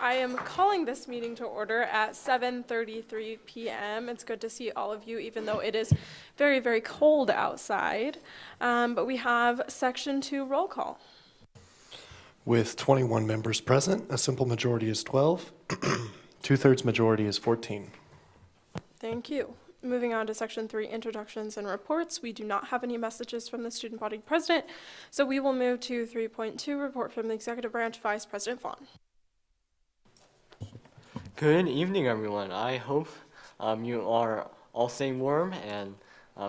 I am calling this meeting to order at 7:33 p.m. It's good to see all of you, even though it is very, very cold outside. But we have Section 2 roll call. With 21 members present, a simple majority is 12. Two-thirds majority is 14. Thank you. Moving on to Section 3, introductions and reports. We do not have any messages from the student body president, so we will move to 3.2, report from the executive branch, Vice President Vaughn. Good evening, everyone. I hope you are all staying warm and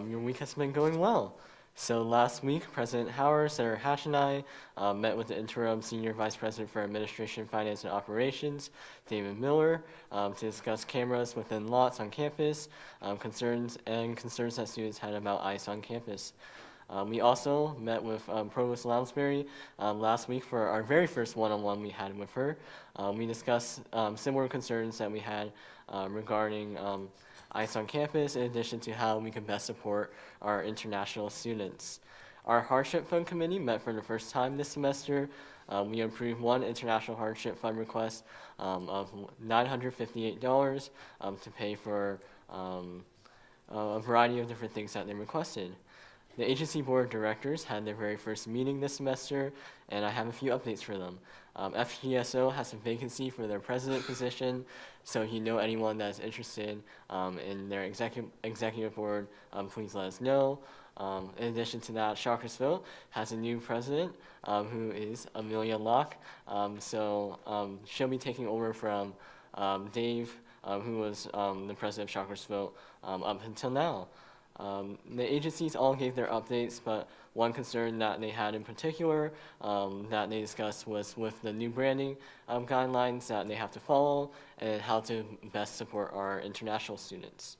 your week has been going well. So last week, President Howard, Senator Hatch, and I met with the interim Senior Vice President for Administration, Finance, and Operations, David Miller, to discuss cameras within lots on campus, concerns that students had about ICE on campus. We also met with Provost Lounsbury last week for our very first one-on-one we had with her. We discussed similar concerns that we had regarding ICE on campus, in addition to how we can best support our international students. Our Hardship Fund Committee met for the first time this semester. We approved one international hardship fund request of $958 to pay for a variety of different things that they requested. The agency board of directors had their very first meeting this semester, and I have a few updates for them. FGSO has a vacancy for their president position, so if you know anyone that is interested in their executive board, please let us know. In addition to that, Shawkersville has a new president who is Amelia Locke, so she'll be taking over from Dave, who was the president of Shawkersville up until now. The agencies all gave their updates, but one concern that they had in particular that they discussed was with the new branding guidelines that they have to follow and how to best support our international students.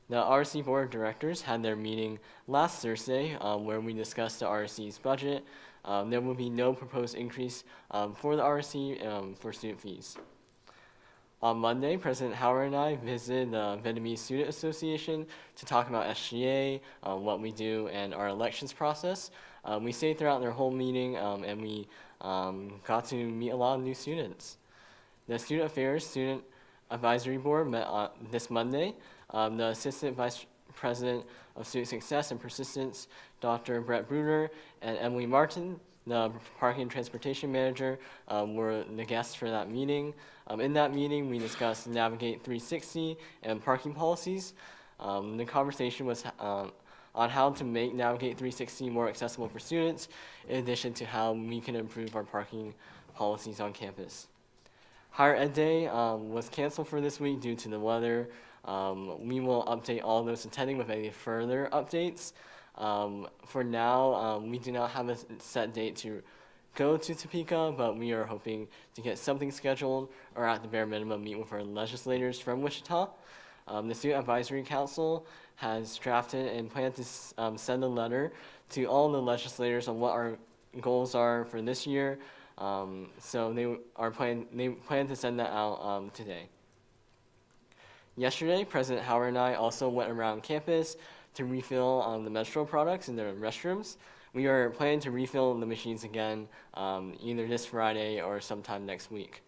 The RC Board of Directors had their meeting last Thursday where we discussed the RC's budget. There will be no proposed increase for the RC for student fees. On Monday, President Howard and I visited the Vietnamese Student Association to talk about SGA, what we do, and our elections process. We stayed throughout their whole meeting, and we got to meet a lot of new students. The Student Affairs Student Advisory Board met this Monday. The Assistant Vice President of Student Success and Persistence, Dr. Brett Bruder, and Emily Martin, the Parking and Transportation Manager, were the guests for that meeting. In that meeting, we discussed Navigate 360 and parking policies. The conversation was on how to make Navigate 360 more accessible for students, in addition to how we can improve our parking policies on campus. Higher Ed Day was canceled for this week due to the weather. We will update all those attending with any further updates. For now, we do not have a set date to go to Topeka, but we are hoping to get something scheduled or at the bare minimum meet with our legislators from Wichita. The Student Advisory Council has drafted and planned to send a letter to all the legislators on what our goals are for this year. So they plan to send that out today. Yesterday, President Howard and I also went around campus to refill the menstrual products in the restrooms. We are planning to refill the machines again either this Friday or sometime next week.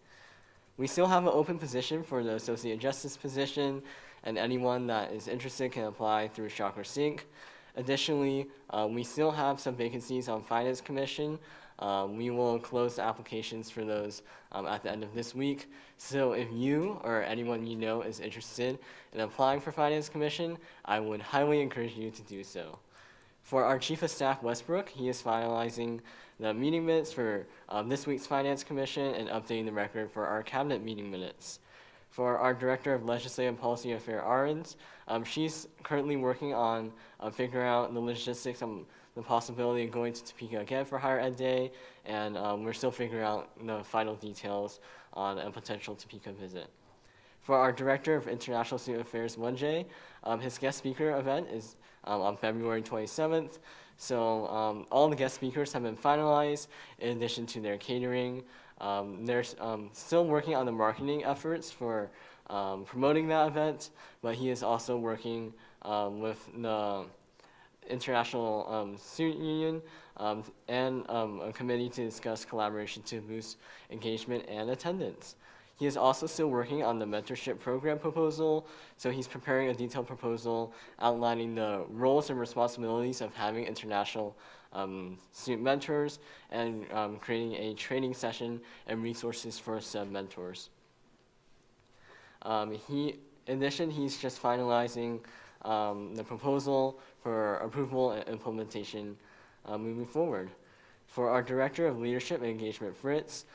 We still have an open position for the Associate Justice position, and anyone that is interested can apply through Shocker Sync. Additionally, we still have some vacancies on Finance Commission. We will close the applications for those at the end of this week. So if you or anyone you know is interested in applying for Finance Commission, I would highly encourage you to do so. For our Chief of Staff, Westbrook, he is finalizing the meeting minutes for this week's Finance Commission and updating the record for our Cabinet meeting minutes. For our Director of Legislative Policy Affairs, Arons, she's currently working on figuring out the logistics and the possibility of going to Topeka again for Higher Ed Day, and we're still figuring out the final details on a potential Topeka visit. For our Director of International Student Affairs, Wenjay, his guest speaker event is on February 27th. So all the guest speakers have been finalized in addition to their catering. They're still working on the marketing efforts for promoting that event, but he is also working with the International Student Union and a committee to discuss collaboration to boost engagement and attendance. He is also still working on the mentorship program proposal, so he's preparing a detailed proposal outlining the roles and responsibilities of having international student mentors and creating a training session and resources for said mentors. In addition, he's just finalizing the proposal for approval and implementation moving forward. For our Director of Leadership and Engagement, Fritz,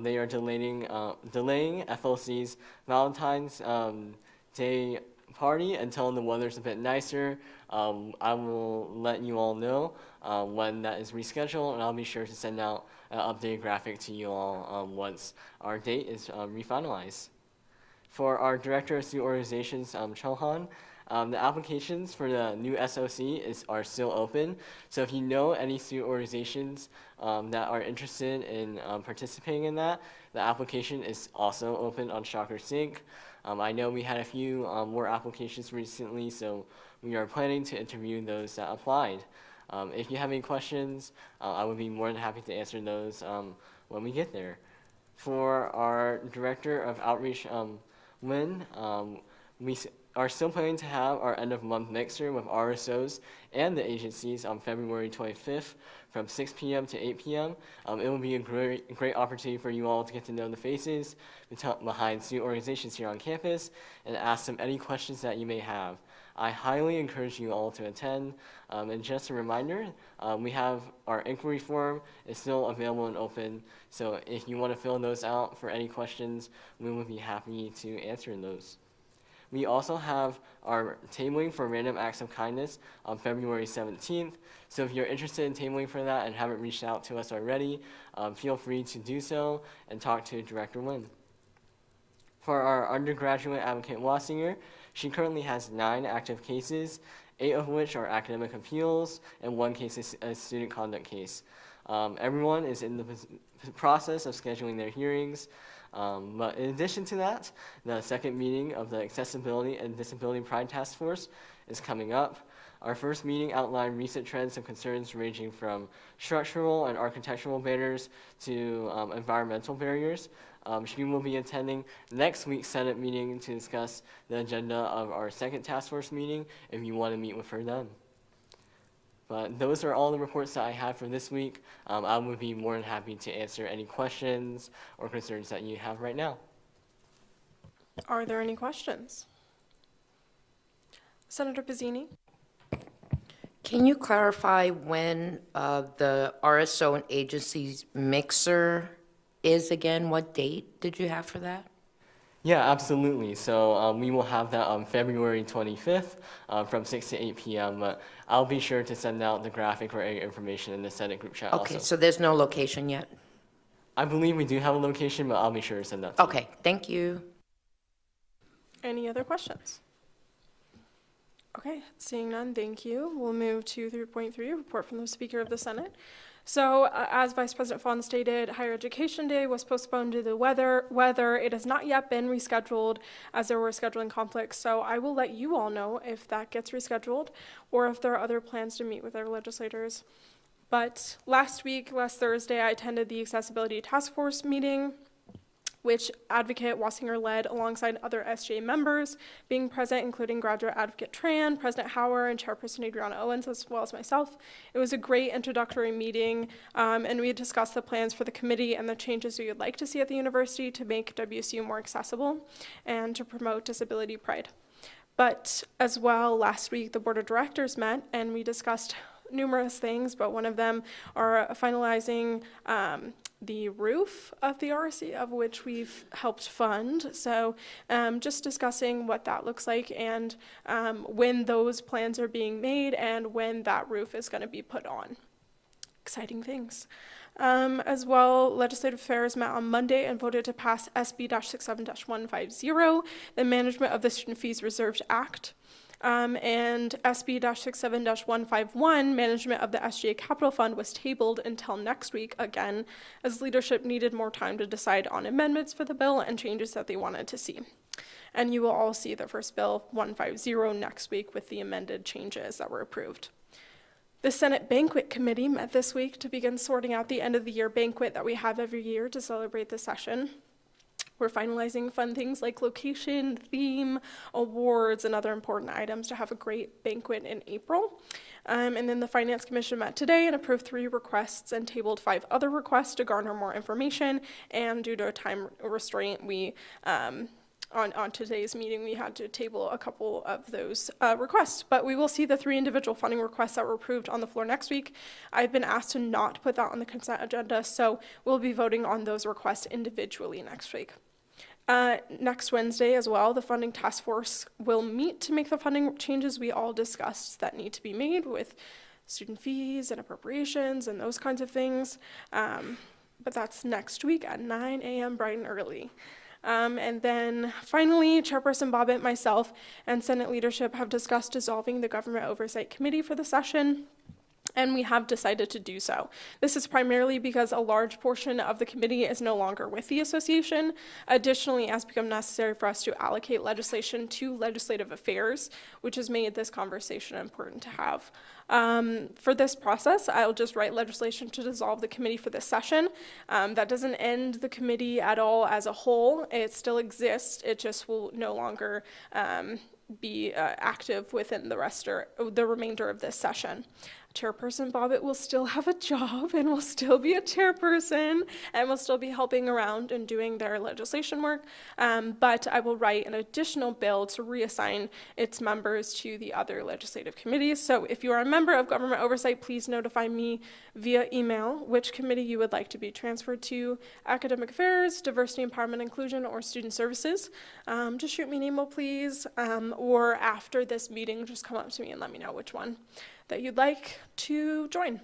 they are delaying FLC's Valentine's Day party until the weather's a bit nicer. I will let you all know when that is rescheduled, and I'll be sure to send out an updated graphic to you all once our date is refinalized. For our Director of Student Organizations, Chohan, the applications for the new SOC are still open. So if you know any student organizations that are interested in participating in that, the application is also open on Shocker Sync. I know we had a few more applications recently, so we are planning to interview those that applied. If you have any questions, I would be more than happy to answer those when we get there. For our Director of Outreach, Lynn, we are still planning to have our end-of-month mixer with RSOs and the agencies on February 25th from 6 p.m. to 8 p.m. It will be a great opportunity for you all to get to know the faces behind student organizations here on campus and ask them any questions that you may have. I highly encourage you all to attend. And just a reminder, we have our inquiry form is still available and open. So if you want to fill those out for any questions, we would be happy to answer those. We also have our tabling for random acts of kindness on February 17th. So if you're interested in tabling for that and haven't reached out to us already, feel free to do so and talk to Director Lynn. For our undergraduate advocate Wassinger, she currently has 9 active cases, 8 of which are academic appeals, and 1 case is a student conduct case. Everyone is in the process of scheduling their hearings. But in addition to that, the second meeting of the Accessibility and Disability Pride Task Force is coming up. Our first meeting outlined recent trends and concerns ranging from structural and architectural barriers to environmental barriers. She will be attending next week's Senate meeting to discuss the agenda of our second task force meeting if you want to meet with her then. But those are all the reports that I have for this week. I would be more than happy to answer any questions or concerns that you have right now. Are there any questions? Senator Pizzini? Can you clarify when the RSO and agencies mixer is again? What date did you have for that? Yeah, absolutely. So we will have that on February 25th from 6 to 8 p.m. I'll be sure to send out the graphic or any information in the Senate group chat Okay, also. so there's no location yet? I believe we do have a location, but I'll be sure to send that to you. Okay, thank you. Any other questions? Okay, seeing none, thank you. We'll move to 3.3, report from the Speaker of the Senate. So, as Vice President Fawn stated, Higher Education Day was postponed due to the weather. It has not yet been rescheduled as there were scheduling conflicts. So I will let you all know if that gets rescheduled or if there are other plans to meet with our legislators. But last Thursday, I attended the Accessibility Task Force meeting, which Advocate Wassinger led alongside other SJ members. Being present, including Graduate Advocate Tran, President Hauer, and Chairperson Adriana Owens, as well as myself. It was a great introductory meeting, and we discussed the plans for the committee and the changes we would like to see at the university to make WSU more accessible and to promote disability pride. But as well, last week, the Board of Directors met, and we discussed numerous things, but one of them are finalizing the roof of the RC, of which we've helped fund. So just discussing what that looks like and when those plans are being made and when that roof is going to be put on. Exciting things. As well, Legislative Affairs met on Monday and voted to pass SB-67-150, the Management of the Student Fees Reserved Act. And SB-67-151, management of the SGA Capital Fund, was tabled until next week again, as leadership needed more time to decide on amendments for the bill and changes that they wanted to see. And you will all see the first bill, 150, next week with the amended changes that were approved. The Senate Banquet Committee met this week to begin sorting out the end of the year banquet that we have every year to celebrate the session. We're finalizing fun things like location, theme, awards, and other important items to have a great banquet in April. And then the Finance Commission met today and approved 3 requests and tabled 5 other requests to garner more information. And due to a time restraint, we on today's meeting, we had to table a couple of those requests, but we will see the 3 individual funding requests that were approved on the floor next week. I've been asked to not put that on the consent agenda, so we'll be voting on those requests individually next week. Next Wednesday as well, the funding task force will meet to make the funding changes we all discussed that need to be made with student fees and appropriations and those kinds of things. But that's next week at 9 a.m. bright and early. And then finally, Chairperson Bobbitt, myself, and Senate leadership have discussed dissolving the Government Oversight Committee for the session, and we have decided to do so. This is primarily because a large portion of the committee is no longer with the association. Additionally, it has become necessary for us to allocate legislation to legislative affairs, which has made this conversation important to have. For this process, I'll just write legislation to dissolve the committee for this session. That doesn't end the committee at all as a whole. It still exists. It just will no longer be active within the remainder of this session. Chairperson Bobbitt will still have a job and will still be a chairperson and will still be helping around and doing their legislation work, but I will write an additional bill to reassign its members to the other legislative committees. So if you are a member of Government Oversight, please notify me via email which committee you would like to be transferred to: Academic Affairs, Diversity, Empowerment, Inclusion, or Student Services. Just shoot me an email, please, or after this meeting, just come up to me and let me know which one that you'd like to join.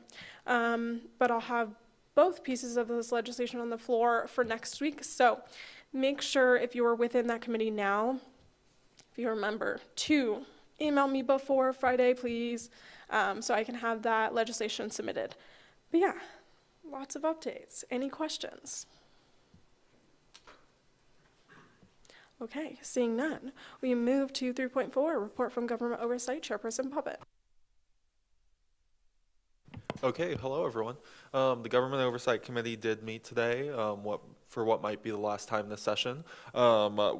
But I'll have both pieces of this legislation on the floor for next week. So make sure, if you are within that committee now, if you're a member, to email me before Friday, please, so I can have that legislation submitted. But yeah, lots of updates. Any questions? Okay, seeing none, we move to 3.4, report from Government Oversight, Chairperson Bobbitt. Okay, hello everyone. The Government Oversight Committee did meet today for what might be the last time this session.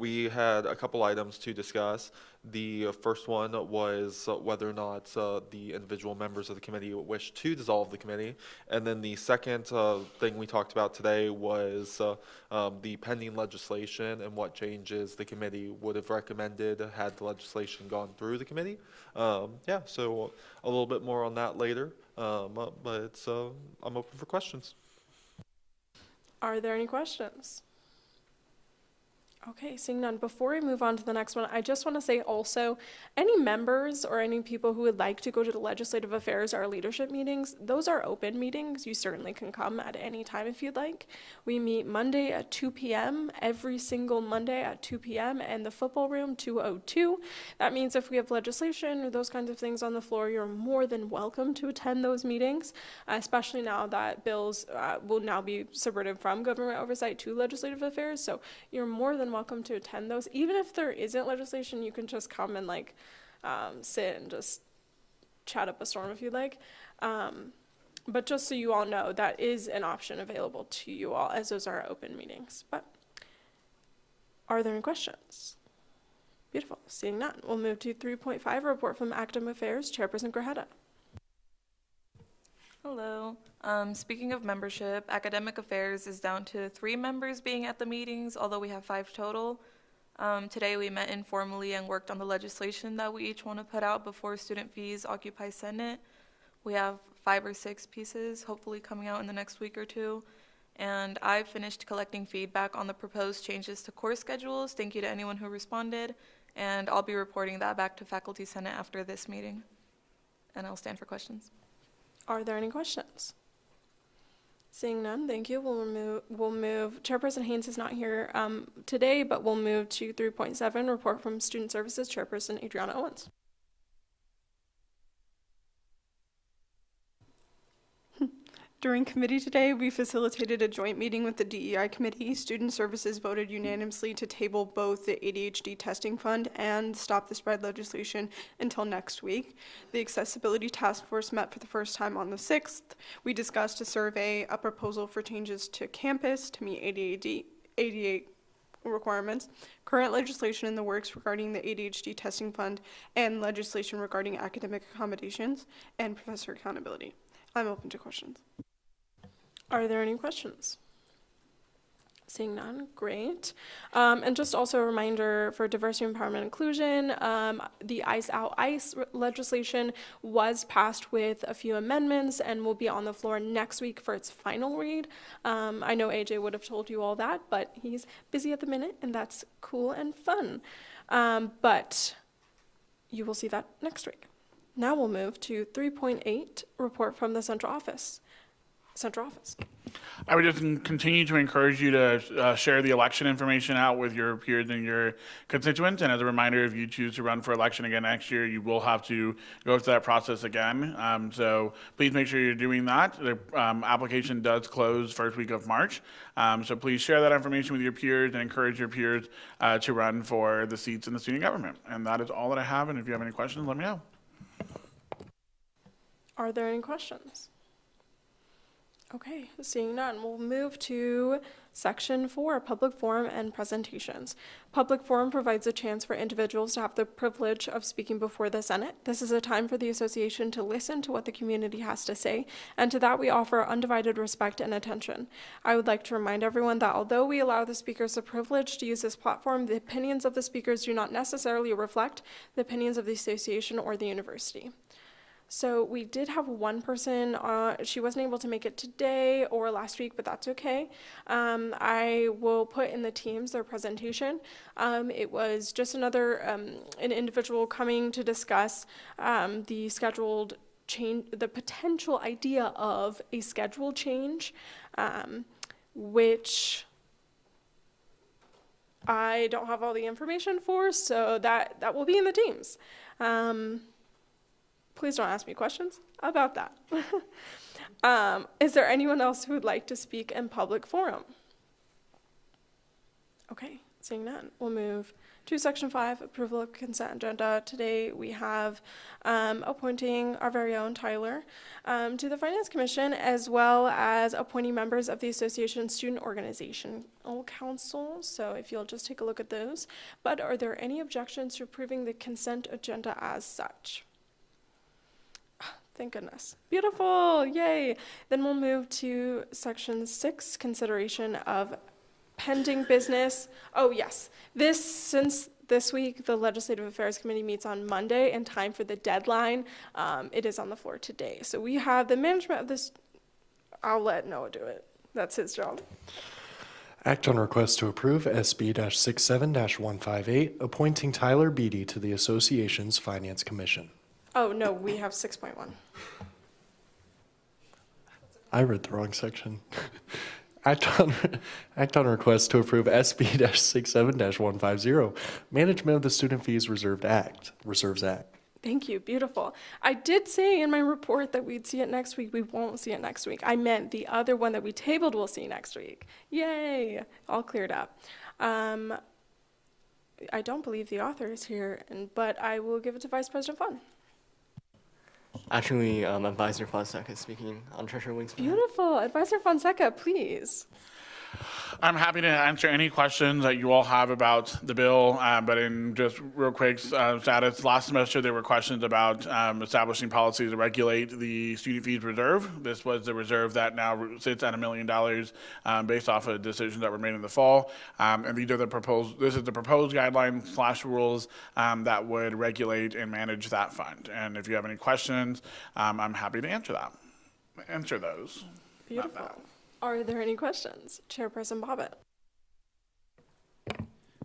We had a couple items to discuss. The first one was whether or not the individual members of the committee wish to dissolve the committee. And then the second thing we talked about today was the pending legislation and what changes the committee would have recommended had the legislation gone through the committee. Yeah, so a little bit more on that later. But I'm open for questions. Are there any questions? Okay, seeing none. Before we move on to the next one, I just want to say also, any members or any people who would like to go to the legislative affairs or leadership meetings, those are open meetings. You certainly can come at any time if you'd like. We meet Monday at 2 p.m., every single Monday at 2 p.m. in the football room 202. That means if we have legislation or those kinds of things on the floor, you're more than welcome to attend those meetings, especially now that bills will now be subverted from government oversight to legislative affairs. So you're more than welcome to attend those. Even if there isn't legislation, you can just come and sit and just chat up a storm if you'd like. But just so you all know, that is an option available to you all, as those are open meetings. But are there any questions? Beautiful. Seeing none, we'll move to 3.5, report from Academic Affairs, Chairperson Grajeda. Hello. Speaking of membership, Academic Affairs is down to 3 members being at the meetings, although we have 5 total. Today we met informally and worked on the legislation that we each want to put out before student fees occupy Senate. We have 5 or 6 pieces hopefully coming out in the next week or 2. And I've finished collecting feedback on the proposed changes to course schedules. Thank you to anyone who responded. And I'll be reporting that back to Faculty Senate after this meeting. And I'll stand for questions. Are there any questions? Seeing none, thank you. We'll move. Chairperson Haynes is not here today, but we'll move to 3.7, report from Student Services, Chairperson Adriana Owens. During committee today, we facilitated a joint meeting with the DEI committee. Student Services voted unanimously to table both the ADHD testing fund and stop the spread legislation until next week. The Accessibility Task Force met for the first time on the 6th. We discussed a survey, a proposal for changes to campus to meet ADA requirements, current legislation in the works regarding the ADHD testing fund, and legislation regarding academic accommodations and professor accountability. I'm open to questions. Are there any questions? Seeing none, great. And just also a reminder for diversity, empowerment, inclusion, the ICE Out ICE legislation was passed with a few amendments and will be on the floor next week for its final read. I know AJ would have told you all that, but he's busy at the minute, and that's cool and fun. But you will see that next week. Now we'll move to 3.8, report from the central office. I would just continue to encourage you to share the election information out with your peers and your constituents. And as a reminder, if you choose to run for election again next year, you will have to go through that process again. So please make sure you're doing that. The application does close first week of March. So please share that information with your peers and encourage your peers to run for the seats in the student government. And that is all that I have. And if you have any questions, let me know. Are there any questions? Okay, seeing none, we'll move to Section 4, Public Forum and Presentations. Public forum provides a chance for individuals to have the privilege of speaking before the Senate. This is a time for the association to listen to what the community has to say, and to that we offer undivided respect and attention. I would like to remind everyone that although we allow the speakers the privilege to use this platform, the opinions of the speakers do not necessarily reflect the opinions of the association or the university. So we did have one person, she wasn't able to make it today or last week, but that's okay. I will put in the teams their presentation. It was just another, an individual coming to discuss the scheduled change, the potential idea of a schedule change, which I don't have all the information for, so that will be in the teams. Please don't ask me questions about that. Is there anyone else who would like to speak in public forum? Okay, seeing none, we'll move to Section 5, approval of consent agenda. Today we have appointing our very own Tyler to the Finance Commission, as well as appointing members of the Association Student Organization Council. So if you'll just take a look at those. But are there any objections to approving the consent agenda as such? Thank goodness. Beautiful, yay. Then we'll move to Section 6, consideration of pending business. Oh yes, since this week the Legislative Affairs Committee meets on Monday in time for the deadline, it is on the floor today. So we have the management of this, I'll let Noah do it. That's his job. Act on request to approve SB-67-158, appointing Tyler Beatty to the Association's Finance Commission. Oh, no, we have 6.1. I read the wrong section. Act on request to approve SB-67-150, Management of the Student Fees Reserves Act. Thank you, beautiful. I did say in my report that we'd see it next week. We won't see it next week. I meant the other one that we tabled we'll see next week. Yay, all cleared up. I don't believe the author is here, but I will give it to Vice President Fun. Actually, Advisor Fonseca is speaking on Treasurer Wing's behalf. Beautiful. Advisor Fonseca, please. I'm happy to answer any questions that you all have about the bill, but in just real quick status, last semester there were questions about establishing policies to regulate the student fees reserve. This was the reserve that now sits at $1 million based off of decisions that were made in the fall. And these are this is the proposed guidelines / rules that would regulate and manage that fund. And if you have any questions, I'm happy to answer those. Beautiful. Are there any questions? Chairperson Bobbitt.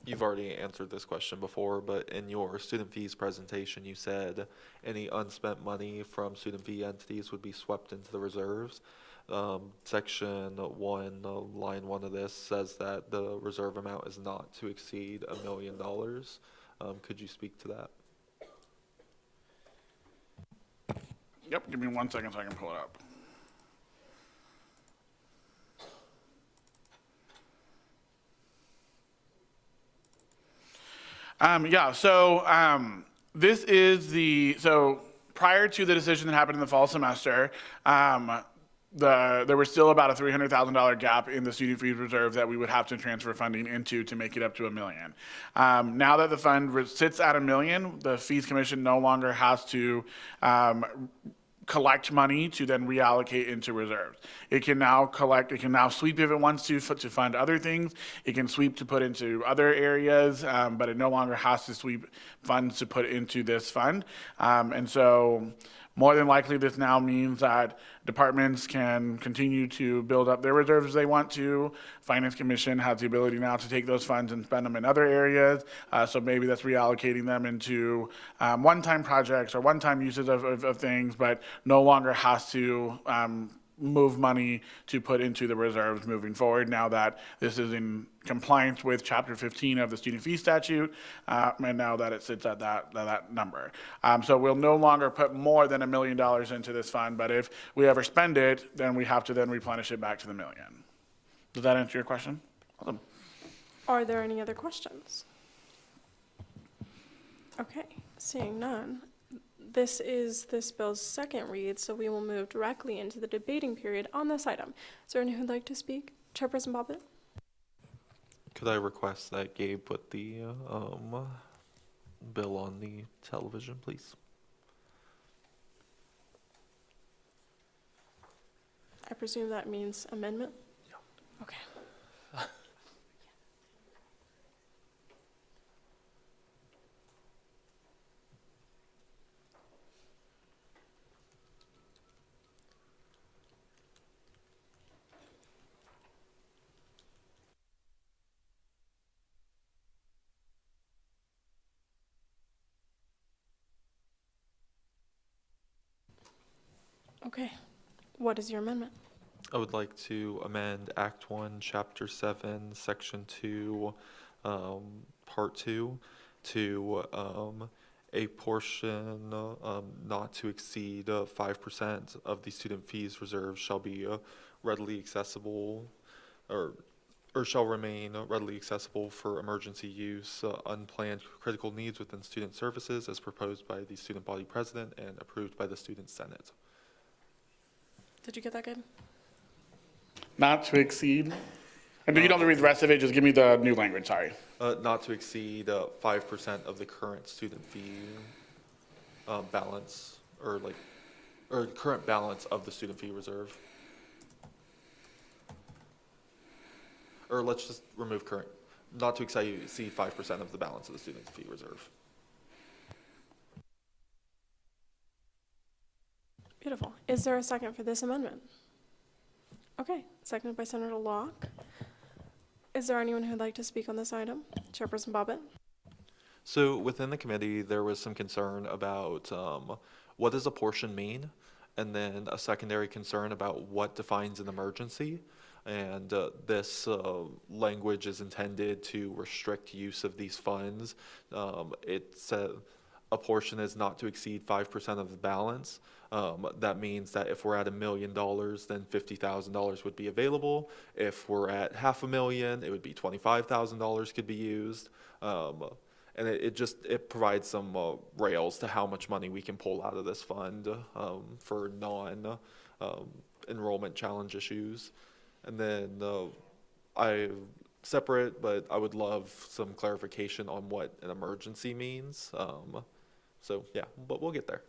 You've already answered this question before, but in your student fees presentation, you said any unspent money from student fee entities would be swept into the reserves. Section 1, line 1 of this says that the reserve amount is not to exceed $1 million. Could you speak to that? Yep, give me 1 second so I can pull it up. This is prior to the decision that happened in the fall semester, there was still about a $300,000 gap in the student fees reserve that we would have to transfer funding into to make it up to $1 million. Now that the fund sits at $1 million, the fees commission no longer has to collect money to then reallocate into reserves. It can now sweep if it wants to fund other things. It can sweep to put into other areas, but it no longer has to sweep funds to put into this fund. And so more than likely, this now means that departments can continue to build up their reserves as they want to. Finance Commission has the ability now to take those funds and spend them in other areas. So maybe that's reallocating them into one-time projects or one-time uses of things, but no longer has to move money to put into the reserves moving forward now that this is in compliance with Chapter 15 of the student fee statute, and now that it sits at that number. So we'll no longer put more than $1 million into this fund, but if we ever spend it, then we have to then replenish it back to the $1 million. Does that answer your question? Awesome. Are there any other questions? Okay, seeing none. This is this bill's second read, so we will move directly into the debating period on this item. Is there anyone who'd like to speak? Chairperson Bobbitt? Could I request that Gabe put the bill on the television, please? I presume that means amendment? Yeah. Okay. Okay. What is your amendment? I would like to amend Act 1, Chapter 7, Section 2, Part 2, to a portion not to exceed 5% of the student fees reserve shall be readily accessible or shall remain readily accessible for emergency use, unplanned critical needs within student services as proposed by the student body president and approved by the student senate. Did you get that, Gabe? Not to exceed. And you don't have to read the rest of it, just give me the new language, sorry. Not to exceed 5% of the current student fee balance, or current balance of the student fee reserve. Or let's just remove current, not to exceed 5% of the balance of the student fee reserve. Beautiful. Is there a second for this amendment? Okay, seconded by Senator Locke. Is there anyone who'd like to speak on this item? Chairperson Bobbitt? So within the committee, there was some concern about what does a portion mean? And then a secondary concern about what defines an emergency. And this language is intended to restrict use of these funds. It said a portion is not to exceed 5% of the balance. That means that if we're at $1 million, then $50,000 would be available. If we're at $500,000, it would be $25,000 could be used. And it provides some rails to how much money we can pull out of this fund for non-enrollment challenge issues. And then separate, but I would love some clarification on what an emergency means. So yeah, but we'll get there.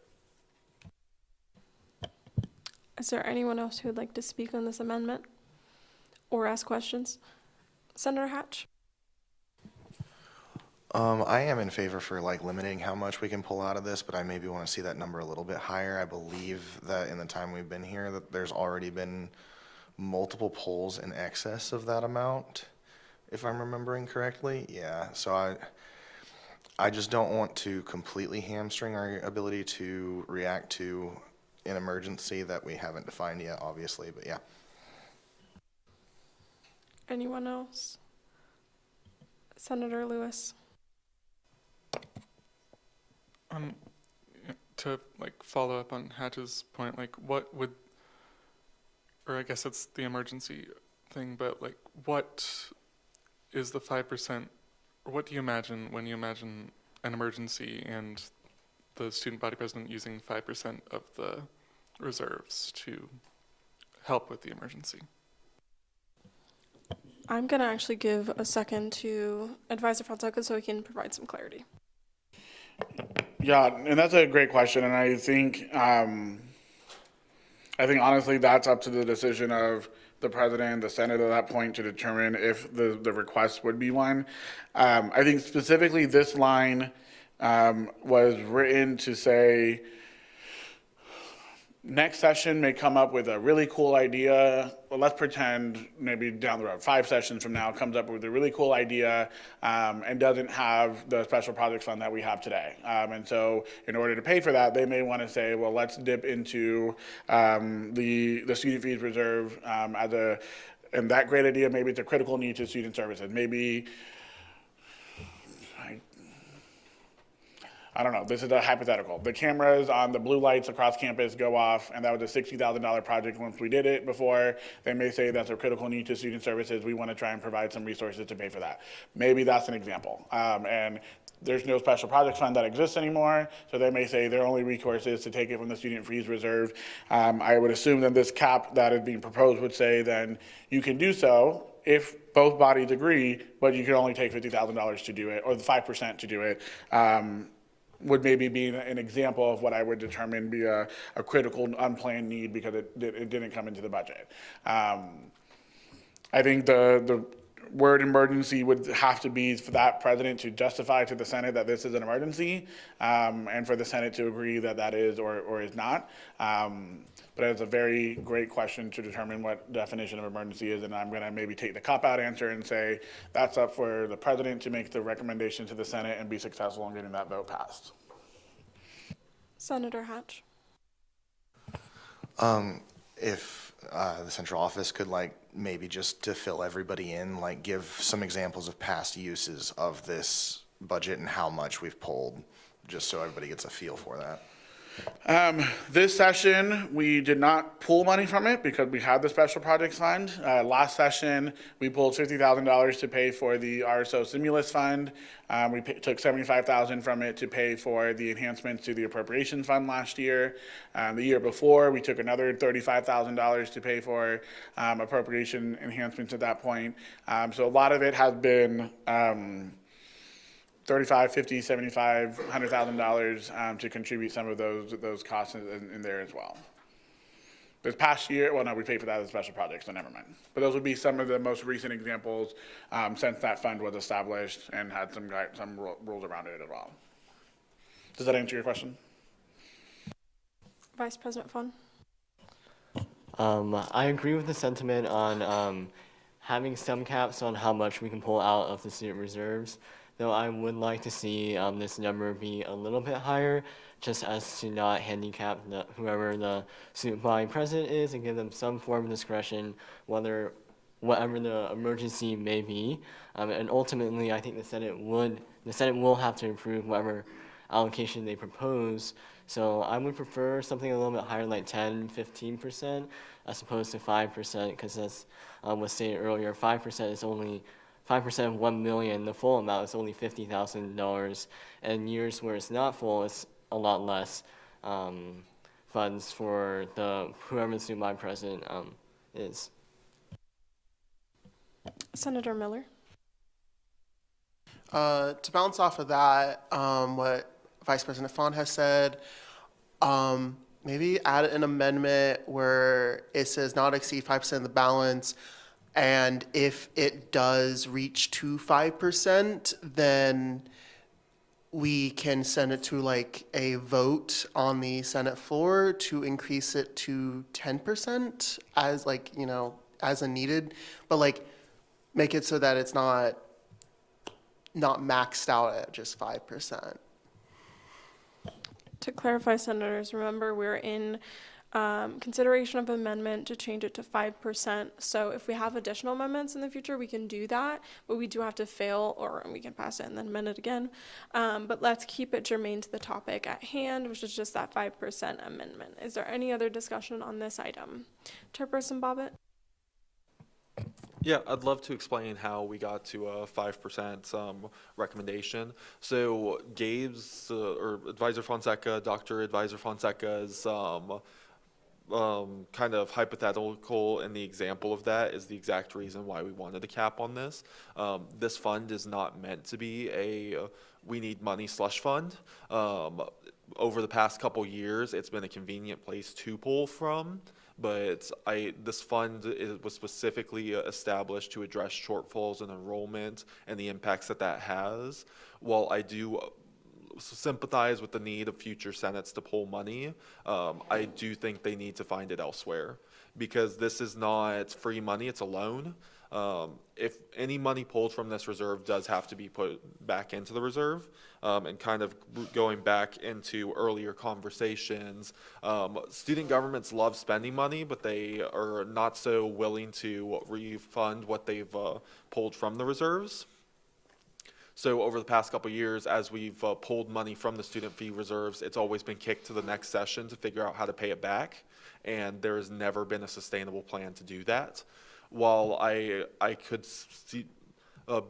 Is there anyone else who would like to speak on this amendment or ask questions? Senator Hatch? I am in favor for limiting how much we can pull out of this, but I maybe want to see that number a little bit higher. I believe that in the time we've been here that there's already been multiple pulls in excess of that amount, if I'm remembering correctly. Yeah, so I just don't want to completely hamstring our ability to react to an emergency that we haven't defined yet, obviously, but yeah. Anyone else? Senator Lewis? To follow up on Hatch's point, what would, or I guess it's the emergency thing, but what is the 5% what do you imagine when you imagine an emergency and the student body president using 5% of the reserves to help with the emergency? I'm going to actually give a second to Advisor Fonseca so he can provide some clarity. Yeah, and that's a great question, and I think honestly that's up to the decision of the president, the Senate at that point to determine if the request would be one. I think specifically this line was written to say, next session may come up with a really cool idea. Well, let's pretend maybe down the road, 5 sessions from now, comes up with a really cool idea and doesn't have the special projects fund that we have today. And so in order to pay for that, they may want to say, well, let's dip into the student fees reserve and that great idea, maybe it's a critical need to student services. Maybe, I don't know, this is a hypothetical. The cameras on the blue lights across campus go off, and that was a $60,000 project once we did it before. They may say that's a critical need to student services. We want to try and provide some resources to pay for that. Maybe that's an example. And there's no special projects fund that exists anymore, so they may say their only recourse is to take it from the student fees reserve. I would assume that this cap that is being proposed would say then you can do so if both bodies agree, but you can only take $50,000 to do it, or the 5% to do it. Would maybe be an example of what I would determine be a critical unplanned need because it didn't come into the budget. I think the word emergency would have to be for that president to justify to the Senate that this is an emergency, and for the Senate to agree that that is or is not. But it's a very great question to determine what definition of emergency is, and I'm going to maybe take the cop-out answer and say that's up for the president to make the recommendation to the Senate and be successful in getting that vote passed. Senator Hatch. If the central office could maybe just to fill everybody in, give some examples of past uses of this budget and how much we've pulled, just so everybody gets a feel for that. This session, we did not pull money from it because we had the special projects fund. Last session, we pulled $50,000 to pay for the RSO stimulus fund. We took $75,000 from it to pay for the enhancements to the appropriations fund last year. The year before, we took another $35,000 to pay for appropriation enhancements at that point. So a lot of it has been $35, $50, $75, $100,000 to contribute some of those costs in there as well. This past year, well, no, we paid for that as a special project, so never mind. But those would be some of the most recent examples since that fund was established and had some rules around it as well. Does that answer your question? Vice President Fon. I agree with the sentiment on having some caps on how much we can pull out of the student reserves. Though I would like to see this number be a little bit higher, just as to not handicap whoever the student body president is and give them some form of discretion, whatever the emergency may be. And ultimately, I think the Senate will have to approve whatever allocation they propose. So I would prefer something a little bit higher, like 10, 15%, as opposed to 5%, because as was stated earlier, 5% is only 5% of 1 million, the full amount is only $50,000, and years where it's not full, it's a lot less funds for whoever the student body president is. Senator Miller. To bounce off of that, what Vice President Fon has said, maybe add an amendment where it says not exceed 5% of the balance. And if it does reach to 5%, then we can send it to a vote on the Senate floor to increase it to 10% as as a needed, but make it so that it's not maxed out at just 5%. To clarify, senators, remember we're in consideration of amendment to change it to 5%. So if we have additional amendments in the future, we can do that, but we do have to fail, or we can pass it and then amend it again. But let's keep it germane to the topic at hand, which is just that 5% amendment. Is there any other discussion on this item? Chairperson Bobbitt? Yeah, I'd love to explain how we got to a 5% recommendation. So Gabe's, or Advisor Fonseca, Dr. Advisor Fonseca's kind of hypothetical and the example of that is the exact reason why we wanted a cap on this. This fund is not meant to be a we need money slush fund. Over the past couple years, it's been a convenient place to pull from, but this fund was specifically established to address shortfalls in enrollment and the impacts that that has. While I do sympathize with the need of future senates to pull money, I do think they need to find it elsewhere, because this is not free money, it's a loan. If any money pulled from this reserve does have to be put back into the reserve, and kind of going back into earlier conversations, student governments love spending money, but they are not so willing to refund what they've pulled from the reserves. So over the past couple of years, as we've pulled money from the student fee reserves, it's always been kicked to the next session to figure out how to pay it back, and there has never been a sustainable plan to do that. While I could see, or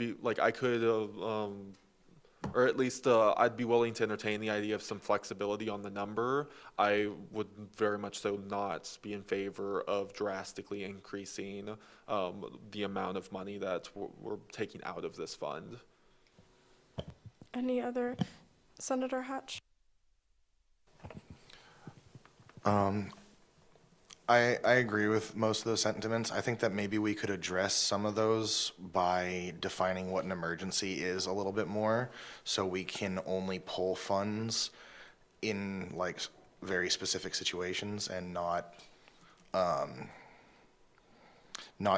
at least I'd be willing to entertain the idea of some flexibility on the number, I would very much so not be in favor of drastically increasing the amount of money that we're taking out of this fund. Any other? Senator Hatch? I agree with most of those sentiments. I think that maybe we could address some of those by defining what an emergency is a little bit more, so we can only pull funds in like very specific situations and not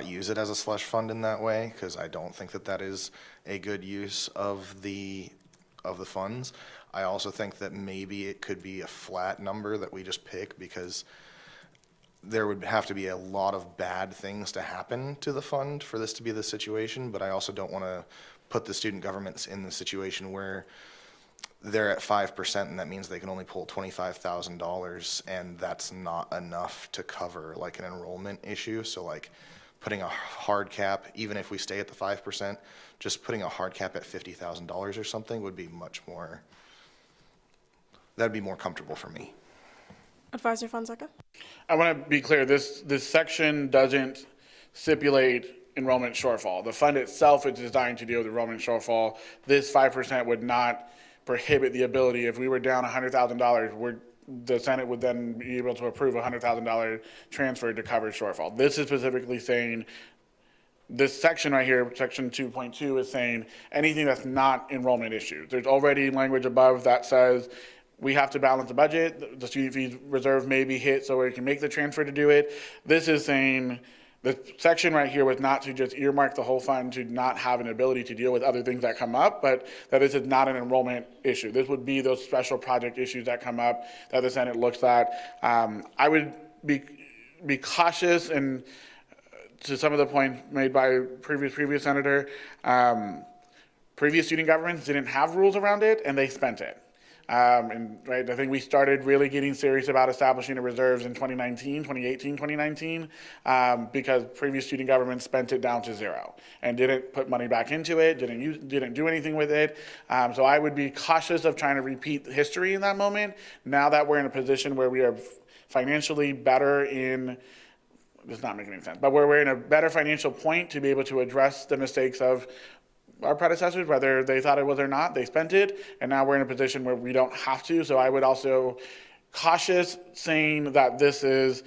use it as a slush fund in that way, because I don't think that that is a good use of the funds. I also think that maybe it could be a flat number that we just pick, because there would have to be a lot of bad things to happen to the fund for this to be the situation, but I also don't want to put the student governments in the situation where they're at 5% and that means they can only pull $25,000, and that's not enough to cover like an enrollment issue. So like putting a hard cap, even if we stay at the 5%, just putting a hard cap at $50,000 or something would be much more, that'd be more comfortable for me. Advisor Fonseca? I want to be clear, this section doesn't stipulate enrollment shortfall. The fund itself is designed to deal with enrollment shortfall. This 5% would not prohibit the ability, if we were down $100,000, the Senate would then be able to approve a $100,000 transfer to cover shortfall. This is specifically saying, this section right here, section 2.2, is saying anything that's not enrollment issues. There's already language above that says we have to balance the budget. The student fees reserve may be hit so we can make the transfer to do it. This is saying the section right here was not to just earmark the whole fund to not have an ability to deal with other things that come up, but that this is not an enrollment issue. This would be those special project issues that come up that the Senate looks at. I would be cautious, and to some of the points made by previous senator, previous student governments didn't have rules around it and they spent it. Right, I think we started really getting serious about establishing the reserves in 2018, 2019, because previous student governments spent it down to zero and didn't put money back into it, didn't do anything with it. So I would be cautious of trying to repeat history in that moment. Now that we're in a position where we are financially better in, this is not making any sense, but where we're in a better financial point to be able to address the mistakes of our predecessors, whether they thought it was or not, they spent it, and now we're in a position where we don't have to. So I would also cautious saying that this is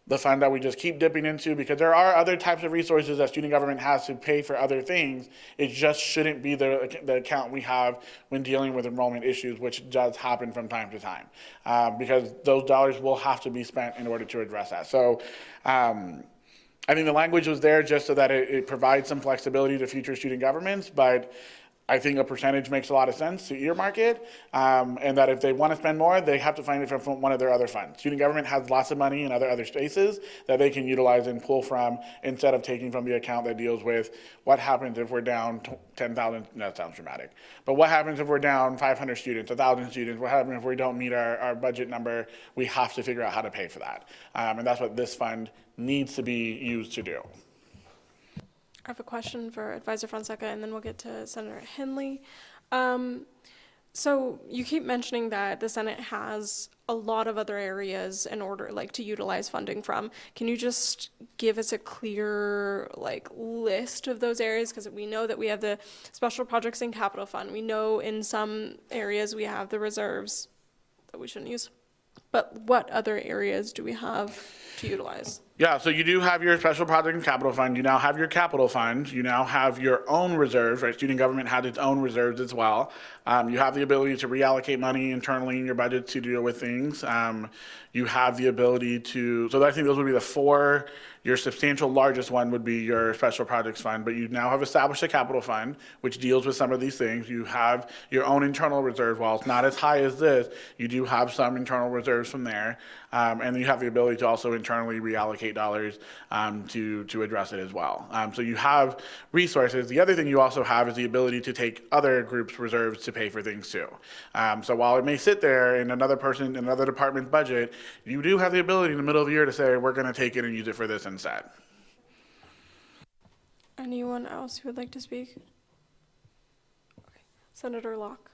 the fund that we just keep dipping into, because there are other types of resources that student government has to pay for other things. It just shouldn't be the account we have when dealing with enrollment issues, which does happen from time to time, because those dollars will have to be spent in order to address that. So I think the language was there just so that it provides some flexibility to future student governments, but I think a percentage makes a lot of sense to earmark it, and that if they want to spend more, they have to find it from one of their other funds. Student government has lots of money in other spaces that they can utilize and pull from, instead of taking from the account that deals with what happens if we're down 10,000, that sounds dramatic, but what happens if we're down 500 students, 1,000 students, what happens if we don't meet our budget number? We have to figure out how to pay for that, and that's what this fund needs to be used to do. I have a question for Advisor Fonseca, and then we'll get to Senator Henley. So you keep mentioning that the Senate has a lot of other areas in order, like, to utilize funding from. Can you just give us a clear, like, list of those areas? Because we know that we have the special projects and capital fund. We know in some areas we have the reserves that we shouldn't use. But what other areas do we have to utilize? Yeah, so you do have your special project and capital fund. You now have your capital fund. You now have your own reserves, right? Student government had its own reserves as well. You have the ability to reallocate money internally in your budget to deal with things. You have the ability to, so I think those would be the four. Your substantial largest one would be your special projects fund, but you now have established a capital fund, which deals with some of these things. You have your own internal reserve. While it's not as high as this, you do have some internal reserves from there. And then you have the ability to also internally reallocate dollars to address it as well. So you have resources. The other thing you also have is the ability to take other groups' reserves to pay for things too. So while it may sit there in another department's budget, you do have the ability in the middle of the year to say, we're going to take it and use it for this instead. Anyone else who would like to speak? Okay. Senator Locke.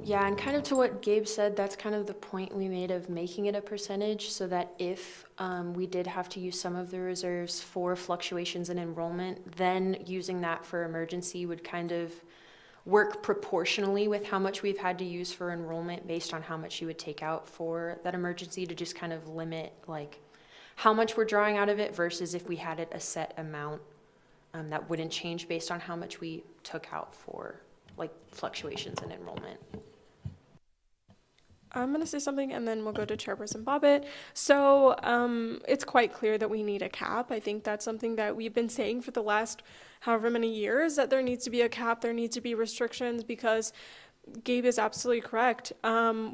Yeah, and kind of to what Gabe said, that's kind of the point we made of making it a percentage, so that if we did have to use some of the reserves for fluctuations in enrollment, then using that for emergency would kind of work proportionally with how much we've had to use for enrollment based on how much you would take out for that emergency, to just kind of limit like how much we're drawing out of it versus if we had it a set amount that wouldn't change based on how much we took out for like fluctuations in enrollment. I'm going to say something and then we'll go to Chairperson Bobbitt. So it's quite clear that we need a cap. I think that's something that we've been saying for the last however many years, that there needs to be a cap, there needs to be restrictions, because Gabe is absolutely correct.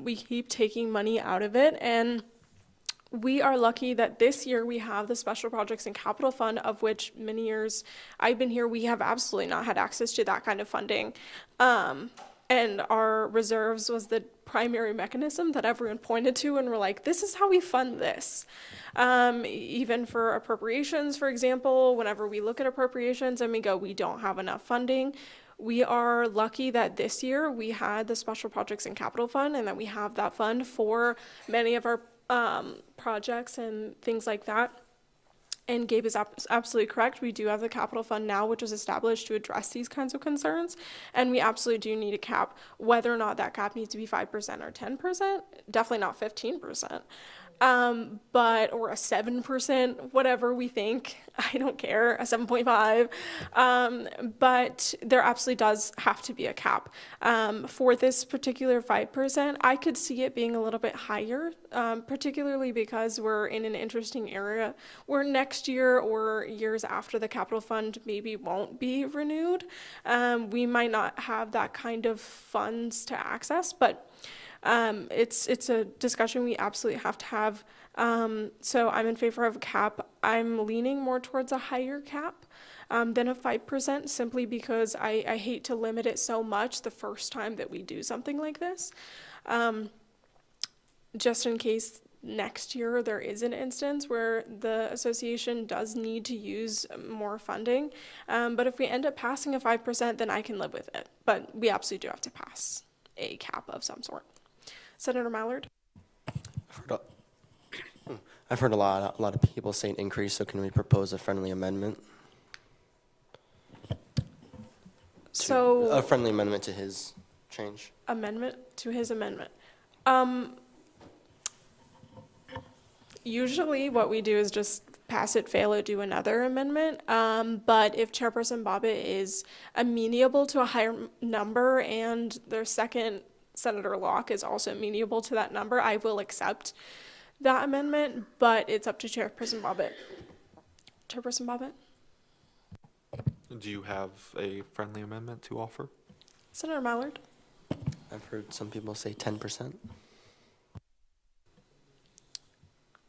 We keep taking money out of it, and we are lucky that this year we have the Special Projects and Capital Fund, of which many years I've been here, we have absolutely not had access to that kind of funding. And our reserves was the primary mechanism that everyone pointed to and were like, this is how we fund this. Even for appropriations, for example, whenever we look at appropriations and we go, we don't have enough funding, we are lucky that this year we had the Special Projects and Capital Fund, and that we have that fund for many of our projects and things like that. And Gabe is absolutely correct. We do have the capital fund now, which was established to address these kinds of concerns. And we absolutely do need a cap. Whether or not that cap needs to be 5% or 10%, definitely not 15%. Or a 7%, whatever we think, I don't care, a 7.5. But there absolutely does have to be a cap. For this particular 5%, I could see it being a little bit higher, particularly because we're in an interesting area where next year or years after the capital fund maybe won't be renewed. We might not have that kind of funds to access, but it's a discussion we absolutely have to have. So I'm in favor of a cap. I'm leaning more towards a higher cap than a 5%, simply because I hate to limit it so much the first time that we do something like this. Just in case next year there is an instance where the association does need to use more funding. But if we end up passing a 5%, then I can live with it. But we absolutely do have to pass a cap of some sort. Senator Mallard? I've heard a lot of people say an increase, so can we propose a friendly amendment? So a friendly amendment to his change. Amendment to his amendment. Usually what we do is just pass it, fail it, do another amendment. But if Chairperson Bobbitt is amenable to a higher number and their second, Senator Locke, is also amenable to that number, I will accept that amendment, but it's up to Chairperson Bobbitt. Chairperson Bobbitt? Do you have a friendly amendment to offer? Senator Mallard? I've heard some people say 10%.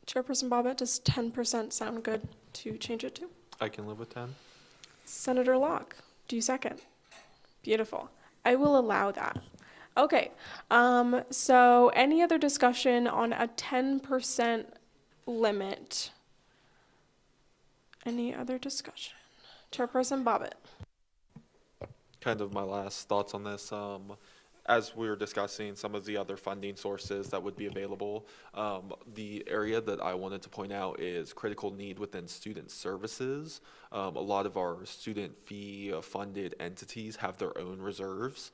Chairperson Bobbitt, does 10% sound good to change it to? I can live with 10. Senator Locke, do you second? Beautiful. I will allow that. Okay, so any other discussion on a 10% limit? Any other discussion? Chairperson Bobbitt. Kind of my last thoughts on this. As we were discussing some of the other funding sources that would be available, the area that I wanted to point out is critical need within student services. A lot of our student fee funded entities have their own reserves.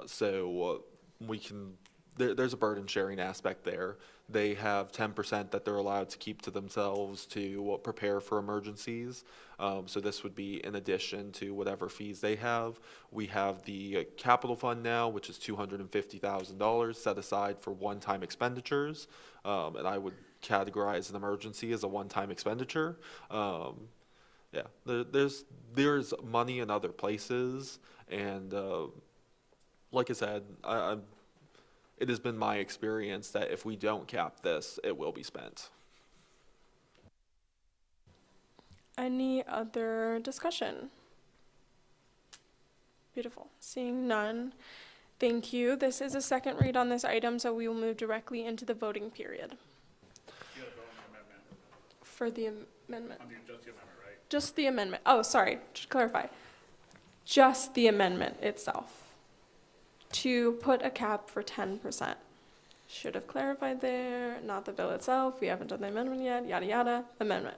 So we can, there's a burden sharing aspect there. They have 10% that they're allowed to keep to themselves to prepare for emergencies. So this would be in addition to whatever fees they have. We have the capital fund now, which is $250,000 set aside for one-time expenditures. And I would categorize an emergency as a one-time expenditure. Yeah, there's money in other places. And like I said, it has been my experience that if we don't cap this, it will be spent. Any other discussion? Beautiful. Seeing none. Thank you. This is a second read on this item, so we will move directly into the voting period. For the amendment. Just the amendment, right? Just the amendment. Oh, sorry. To clarify. Just the amendment itself. To put a cap for 10%. Should have clarified there, not the bill itself. We haven't done the amendment yet, yada, yada. Amendment.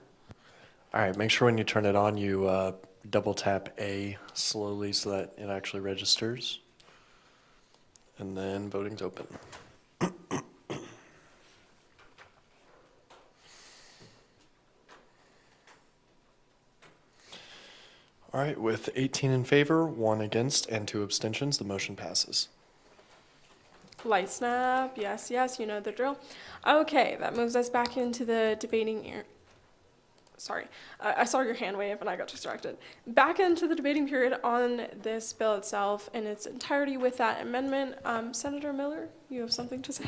All right, make sure when you turn it on, you double tap A slowly so that it actually registers. And then voting's open. All right, with 18 in favor, 1 against, and 2 abstentions, the motion passes. Light snap, yes, yes, you know the drill. Okay, that moves us back into the debating sorry, I saw your hand wave and I got distracted. Back into the debating period on this bill itself in its entirety with that amendment. Senator Miller, you have something to say?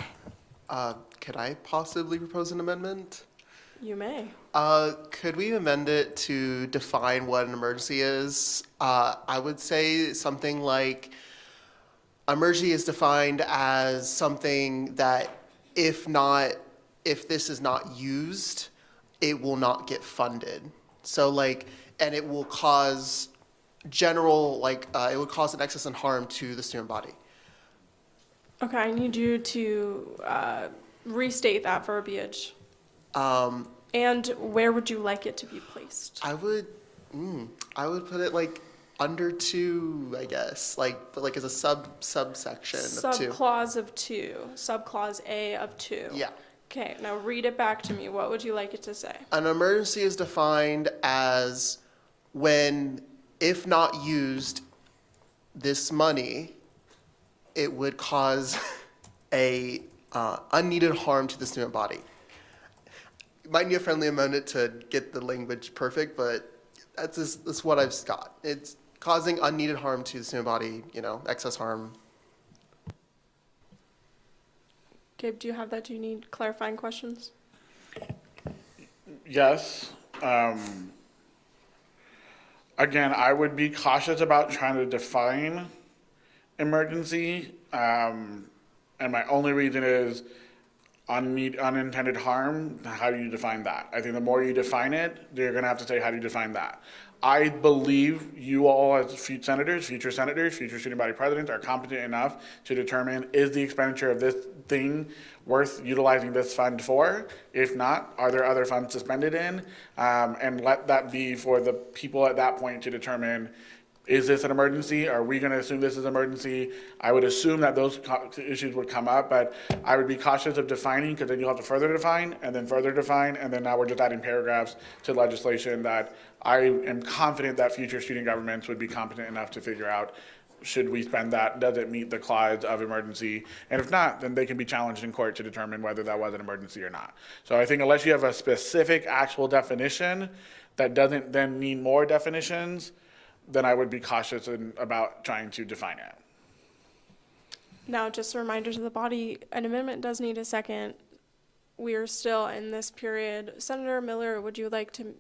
Could I possibly propose an amendment? You may. Could we amend it to define what an emergency is? I would say something like, emergency is defined as something that if this is not used, it will not get funded. So like, and it will cause it would cause an excess and harm to the student body. Okay, I need you to restate that verbiage. And where would you like it to be placed? I would put it like under 2, I guess, but like as a subsection of 2. Subclause of 2, subclause A of 2. Yeah. Okay, now read it back to me. What would you like it to say? An emergency is defined as when, if not used, this money, it would cause a unneeded harm to the student body. Might need a friendly amendment to get the language perfect, but that's what I've got. It's causing unneeded harm to the student body, excess harm. Gabe, do you have that? Do you need clarifying questions? Yes. Again, I would be cautious about trying to define emergency. And my only reason is unintended harm. How do you define that? I think the more you define it, you're going to have to say, how do you define that? I believe you all as future senators, future student body presidents are competent enough to determine, is the expenditure of this thing worth utilizing this fund for? If not, are there other funds suspended in? And let that be for the people at that point to determine, is this an emergency? Are we going to assume this is an emergency? I would assume that those issues would come up, but I would be cautious of defining, because then you'll have to further define, and then now we're just adding paragraphs to legislation that I am confident that future student governments would be competent enough to figure out, should we spend that? Does it meet the clause of emergency? And if not, then they can be challenged in court to determine whether that was an emergency or not. So I think unless you have a specific actual definition that doesn't then need more definitions, then I would be cautious about trying to define it. Now, just a reminder to the body, an amendment does need a second. We are still in this period. Senator Miller, would you like to?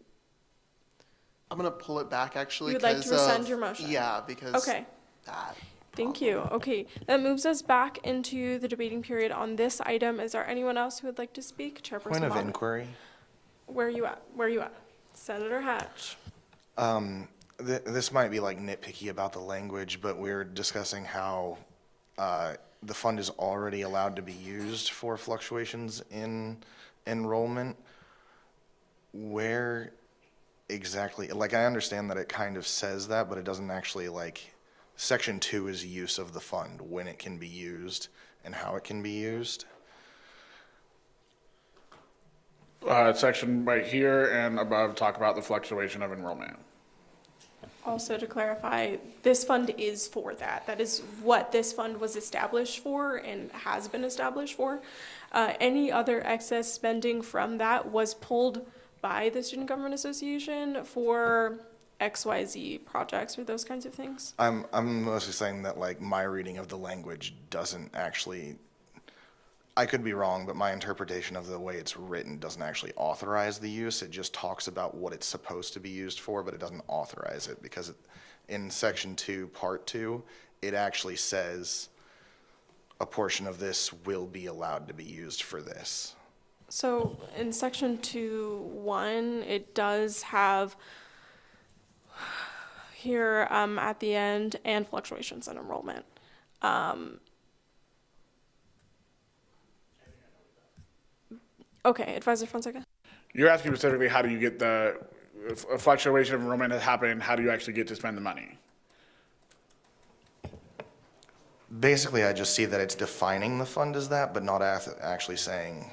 I'm going to pull it back, actually. You would like to rescind your motion? Yeah, because Okay. that. Thank you. Okay, that moves us back into the debating period on this item. Is there anyone else who would like to speak? Chairperson Point of Bobbitt. inquiry. Where are you at? Senator Hatch. This might be like nitpicky about the language, but we're discussing how the fund is already allowed to be used for fluctuations in enrollment. Where exactly, like, I understand that it kind of says that, but it doesn't actually, like, Section 2 is use of the fund, when it can be used and how it can be used. Section right here and above talk about the fluctuation of enrollment. Also to clarify, this fund is for that. That is what this fund was established for and has been established for. Any other excess spending from that was pulled by the Student Government Association for XYZ projects or those kinds of things. I'm mostly saying that, like, my reading of the language doesn't actually, I could be wrong, but my interpretation of the way it's written doesn't actually authorize the use. It just talks about what it's supposed to be used for, but it doesn't authorize it, because in Section 2, Part 2, it actually says a portion of this will be allowed to be used for this. So in Section 2.1, it does have here at the end, and fluctuations in enrollment. Okay, Advisor Fonseca. You're asking specifically, how do you get if a fluctuation of enrollment has happened, how do you actually get to spend the money? Basically, I just see that it's defining the fund as that, but not actually saying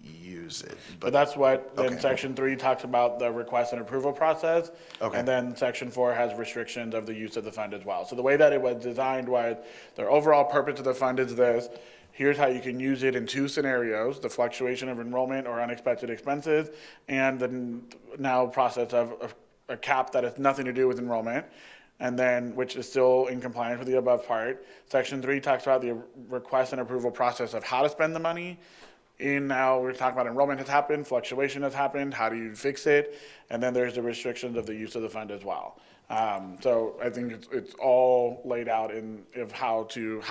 use it. But that's what then Okay. Section 3 talks about, the request and approval process. Okay. And then Section 4 has restrictions of the use of the fund as well. So the way that it was designed was, the overall purpose of the fund is this. Here's how you can use it in 2 scenarios: the fluctuation of enrollment or unexpected expenses, and the now process of a cap that has nothing to do with enrollment, and then, which is still in compliance with the above part. Section 3 talks about the request and approval process of how to spend the money. Now we're talking about enrollment has happened, fluctuation has happened, how do you fix it? And then there's the restrictions of the use of the fund as well. So I think it's all laid out of how to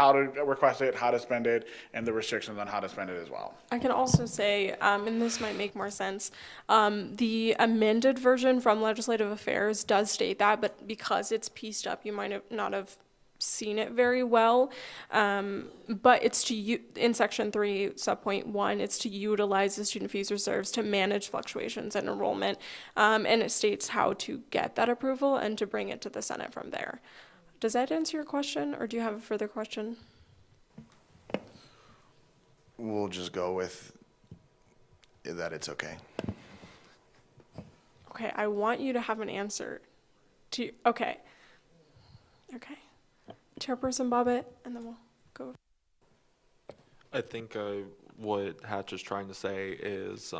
request it, how to spend it, and the restrictions on how to spend it as well. I can also say, and this might make more sense, the amended version from Legislative Affairs does state that, but because it's pieced up, you might not have seen it very well. But it's in Section 3, subpoint 1, it's to utilize the student fees reserves to manage fluctuations in enrollment. And it states how to get that approval and to bring it to the Senate from there. Does that answer your question, or do you have a further question? We'll just go with that it's okay. Okay, I want you to have an answer to, okay. Chairperson Bobbitt, and then we'll go. I think what Hatch is trying to say is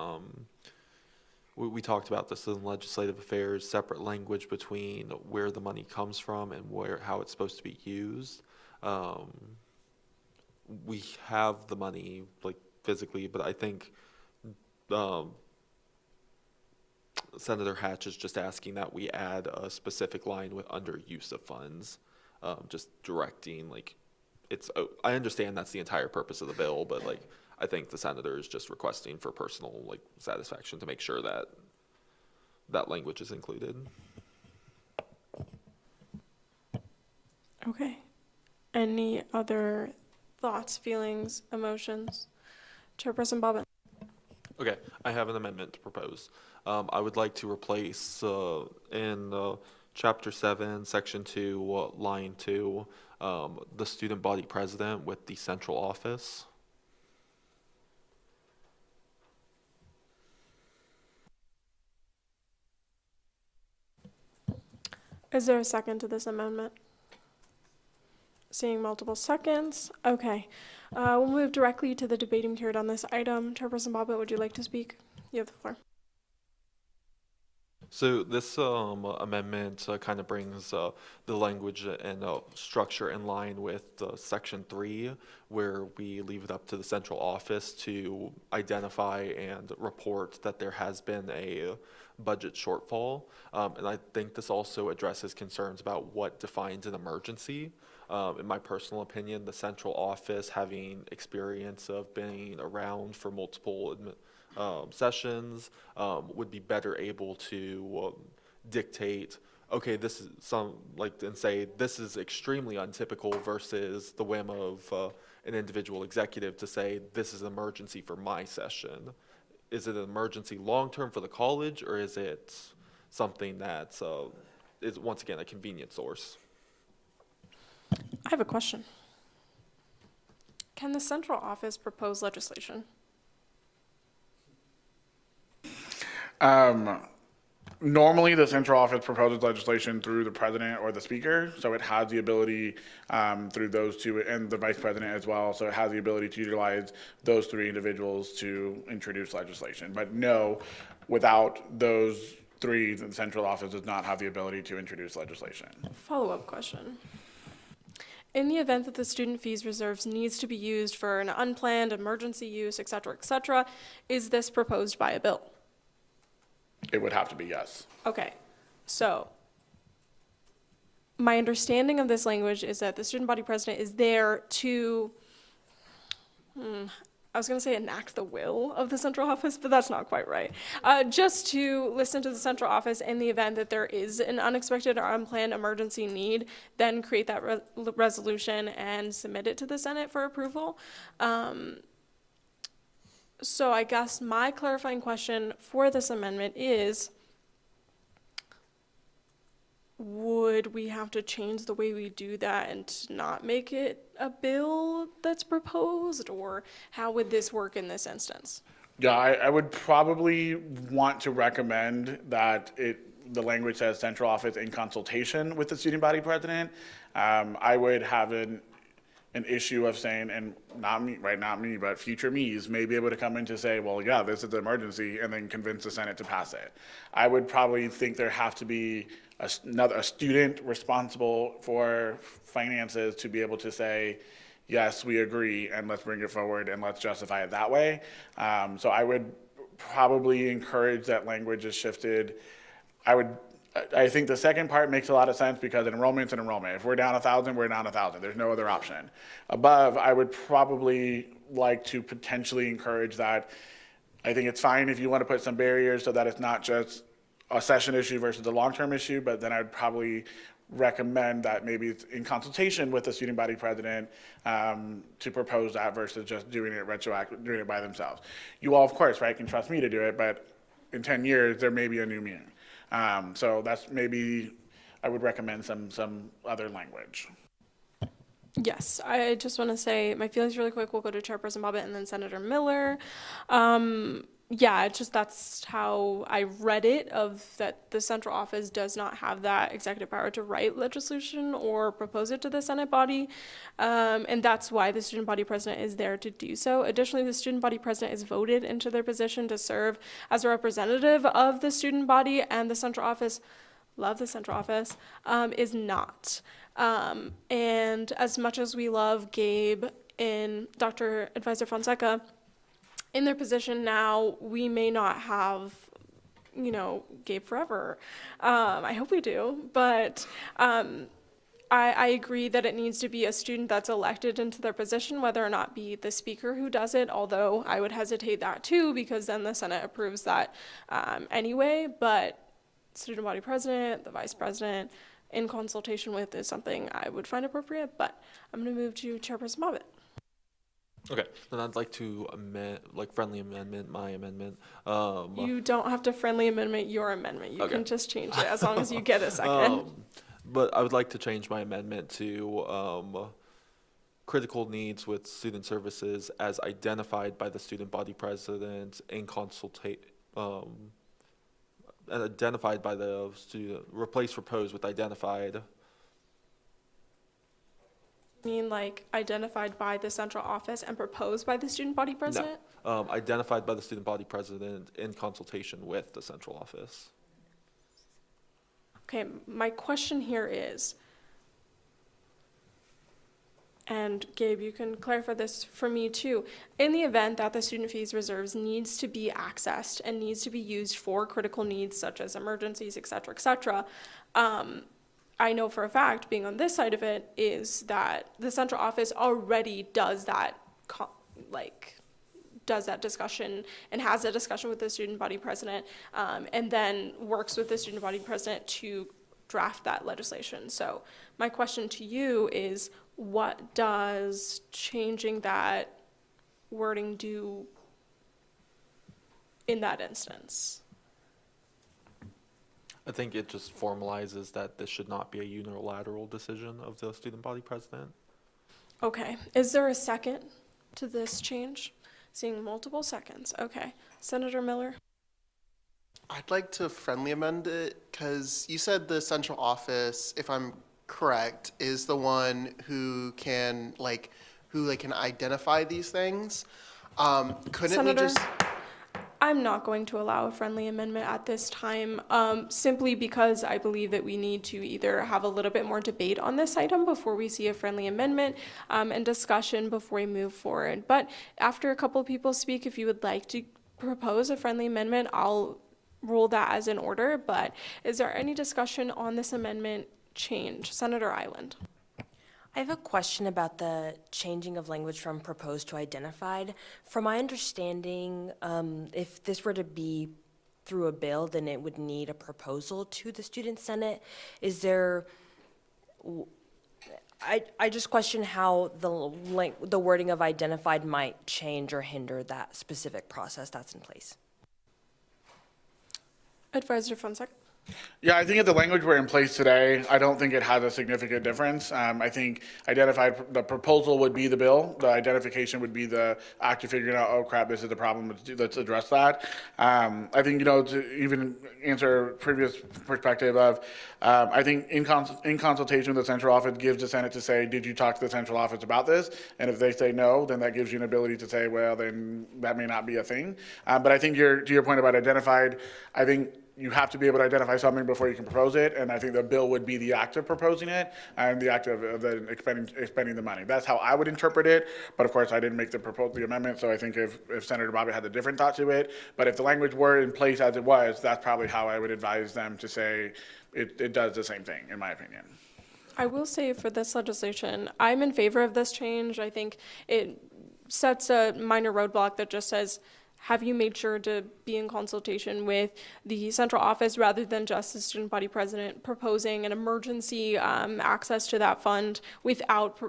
we talked about this in legislative affairs, separate language between where the money comes from and how it's supposed to be used. We have the money, like, physically, but I think Senator Hatch is just asking that we add a specific line with under use of funds. Just directing, like, I understand that's the entire purpose of the bill, but, like, I think the senator is just requesting for personal, like, satisfaction to make sure that that language is included. Okay. Any other thoughts, feelings, emotions? Chairperson Bobbitt. Okay, I have an amendment to propose. I would like to replace in Chapter 7, Section 2, Line 2, the student body president with the central office. Is there a second to this amendment? Seeing multiple seconds. Okay. We'll move directly to the debating period on this item. Chairperson Bobbitt, would you like to speak? You have the floor. So this amendment kind of brings the language and structure in line with Section 3, where we leave it up to the central office to identify and report that there has been a budget shortfall. And I think this also addresses concerns about what defines an emergency. In my personal opinion, the central office, having experience of being around for multiple sessions, would be better able to dictate okay, this is and say this is extremely untypical versus the whim of an individual executive to say this is an emergency for my session. Is it an emergency long-term for the college, or is it something that is, once again, a convenient source? I have a question. Can the central office propose legislation? Normally, the central office proposes legislation through the president or the speaker, so it has the ability through those two, and the vice president as well, so it has the ability to utilize those three individuals to introduce legislation. But no, without those three, the central office does not have the ability to introduce legislation. Follow-up question. In the event that the student fees reserves needs to be used for an unplanned emergency use, et cetera, is this proposed by a bill? It would have to be yes. Okay, so my understanding of this language is that the student body president is there to, I was going to say enact the will of the central office, but that's not quite right. Just to listen to the central office in the event that there is an unexpected or unplanned emergency need, then create that resolution and submit it to the Senate for approval. So I guess my clarifying question for this amendment is, would we have to change the way we do that and not make it a bill that's proposed, or how would this work in this instance? Yeah, I would probably want to recommend that the language says central office in consultation with the student body president. I would have an issue of saying, and not me, but future me's may be able to come in to say, well, yeah, this is an emergency, and then convince the Senate to pass it. I would probably think there have to be a student responsible for finances to be able to say, yes, we agree, and let's bring it forward, and let's justify it that way. So I would probably encourage that language is shifted. I think the second part makes a lot of sense because an enrollment's an enrollment. If we're down 1,000, we're down 1,000. There's no other option. Above, I would probably like to potentially encourage that. I think it's fine if you want to put some barriers so that it's not just a session issue versus a long-term issue, but then I'd probably recommend that maybe it's in consultation with the student body president to propose that versus just doing it retroactive, doing it by themselves. You all, of course, right, can trust me to do it, but in 10 years, there may be a new me. So that's maybe, I would recommend some other language. Yes, I just want to say my feelings really quick. We'll go to Chairperson Bobbitt and then Senator Miller. Yeah, it's just that's how I read it, of that the central office does not have that executive power to write legislation or propose it to the Senate body. And that's why the student body president is there to do so. Additionally, the student body president is voted into their position to serve as a representative of the student body, and the central office, love the central office, is not. And as much as we love Gabe and Dr. Advisor Fonseca, in their position now, we may not have, Gabe forever. I hope we do, but I agree that it needs to be a student that's elected into their position, whether or not be the speaker who does it, although I would hesitate that too, because then the Senate approves that anyway. But student body president, the vice president, in consultation with, is something I would find appropriate. But I'm going to move to Chairperson Bobbitt. Okay, then I'd like to amend, friendly amendment, my amendment. You don't have to friendly amendment your amendment. You Okay. can just change it as long as you get a second. But I would like to change my amendment to critical needs with student services as identified by the student body president in and identified by the student, replace proposed with identified. Identified by the central office and proposed by the student body president? No, identified by the student body president in consultation with the central office. Okay, my question here is, and Gabe, you can clarify this for me too, in the event that the student fees reserves needs to be accessed and needs to be used for critical needs such as emergencies, et cetera, I know for a fact, being on this side of it, is that the central office already does that, does that discussion and has a discussion with the student body president, and then works with the student body president to draft that legislation. So my question to you is, what does changing that wording do in that instance? I think it just formalizes that this should not be a unilateral decision of the student body president. Okay, is there a second to this change? Seeing multiple seconds. Okay, Senator Miller? I'd like to friendly amend it because you said the central office, if I'm correct, is the one who can can identify these things. Couldn't we Senator, just? I'm not going to allow a friendly amendment at this time, simply because I believe that we need to either have a little bit more debate on this item before we see a friendly amendment, and discussion before we move forward. But after a couple of people speak, if you would like to propose a friendly amendment, I'll rule that as an order. But is there any discussion on this amendment change? Senator Island. I have a question about the changing of language from proposed to identified. From my understanding, if this were to be through a bill, then it would need a proposal to the Student Senate. Is there, I just question how the wording of identified might change or hinder that specific process that's in place. Advisor Fonseca. Yeah, I think if the language were in place today, I don't think it has a significant difference. I think identified, the proposal would be the bill, the identification would be the act of figuring out, oh crap, this is the problem, let's address that. I think, to even answer previous perspective of, I think in consultation with the central office gives the Senate to say, did you talk to the central office about this? And if they say no, then that gives you an ability to say, well, then that may not be a thing. But I think to your point about identified, I think you have to be able to identify something before you can propose it, and I think the bill would be the act of proposing it and the act of expending the money. That's how I would interpret it, but of course I didn't make the amendment, so I think if Senator Bobbitt had a different thought to it, but if the language were in place as it was, that's probably how I would advise them to say it does the same thing, in my opinion. I will say for this legislation, I'm in favor of this change. I think it sets a minor roadblock that just says, have you made sure to be in consultation with the central office rather than just the student body president proposing an emergency access to that fund without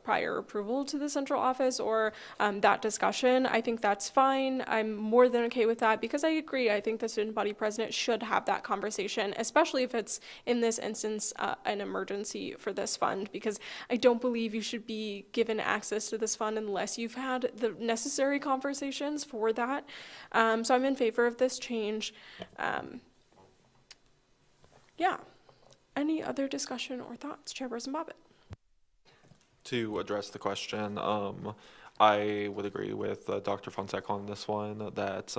prior approval to the central office or that discussion? I think that's fine. I'm more than okay with that because I agree. I think the student body president should have that conversation, especially if it's in this instance an emergency for this fund, because I don't believe you should be given access to this fund unless you've had the necessary conversations for that. So I'm in favor of this change. Yeah. Any other discussion or thoughts? Chairperson Bobbitt. To address the question, I would agree with Dr. Fonseca on this one, that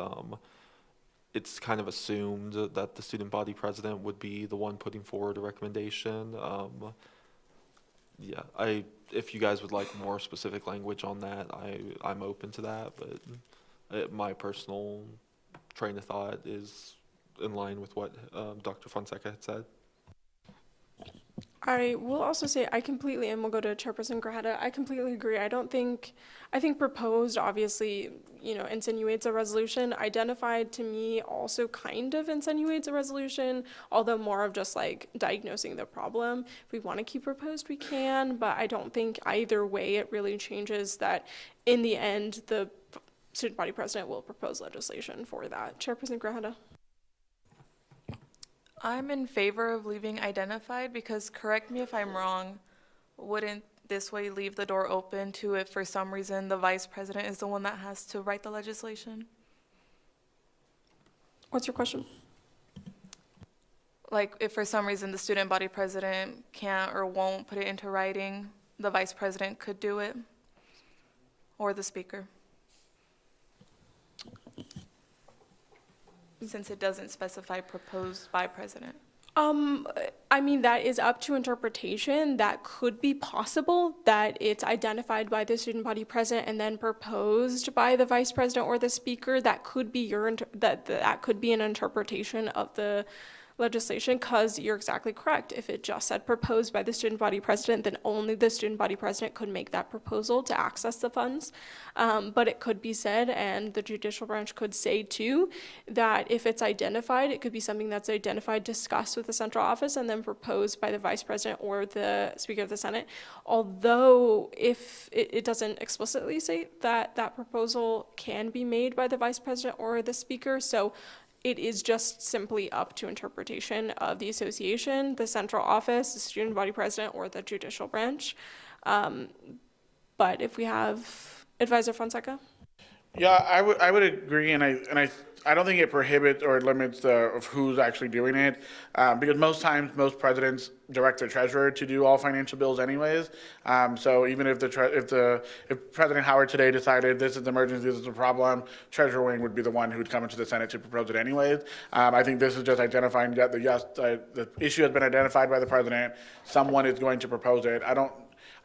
it's kind of assumed that the student body president would be the one putting forward a recommendation. Yeah, if you guys would like more specific language on that, I'm open to that, but my personal train of thought is in line with what Dr. Fonseca had said. I will also say I completely, and we'll go to Chairperson Grata, I completely agree. I think proposed obviously, insinuates a resolution. Identified to me also kind of insinuates a resolution, although more of just diagnosing the problem. If we want to keep proposed, we can, but I don't think either way it really changes that in the end, the student body president will propose legislation for that. Chairperson Grata. I'm in favor of leaving identified because, correct me if I'm wrong, wouldn't this way leave the door open to if for some reason the vice president is the one that has to write the legislation? What's your question? If for some reason the student body president can't or won't put it into writing, the vice president could do it, or the speaker. Since it doesn't specify proposed by president. I mean, that is up to interpretation. That could be possible, that it's identified by the student body president and then proposed by the vice president or the speaker. That could be that could be an interpretation of the legislation, because you're exactly correct. If it just said proposed by the student body president, then only the student body president could make that proposal to access the funds. But it could be said, and the judicial branch could say too, that if it's identified, it could be something that's identified, discussed with the central office, and then proposed by the vice president or the Speaker of the Senate. Although if it doesn't explicitly say that that proposal can be made by the vice president or the speaker, so it is just simply up to interpretation of the association, the central office, the student body president, or the judicial branch. But if we have Advisor Fonseca? Yeah, I would agree, and I don't think it prohibits or limits of who's actually doing it, because most times most presidents direct their treasurer to do all financial bills anyways. So even if if President Howard today decided this is an emergency, this is a problem, Treasurer Wing would be the one who would come into the Senate to propose it anyways. I think this is just identifying that the issue has been identified by the president. Someone is going to propose it.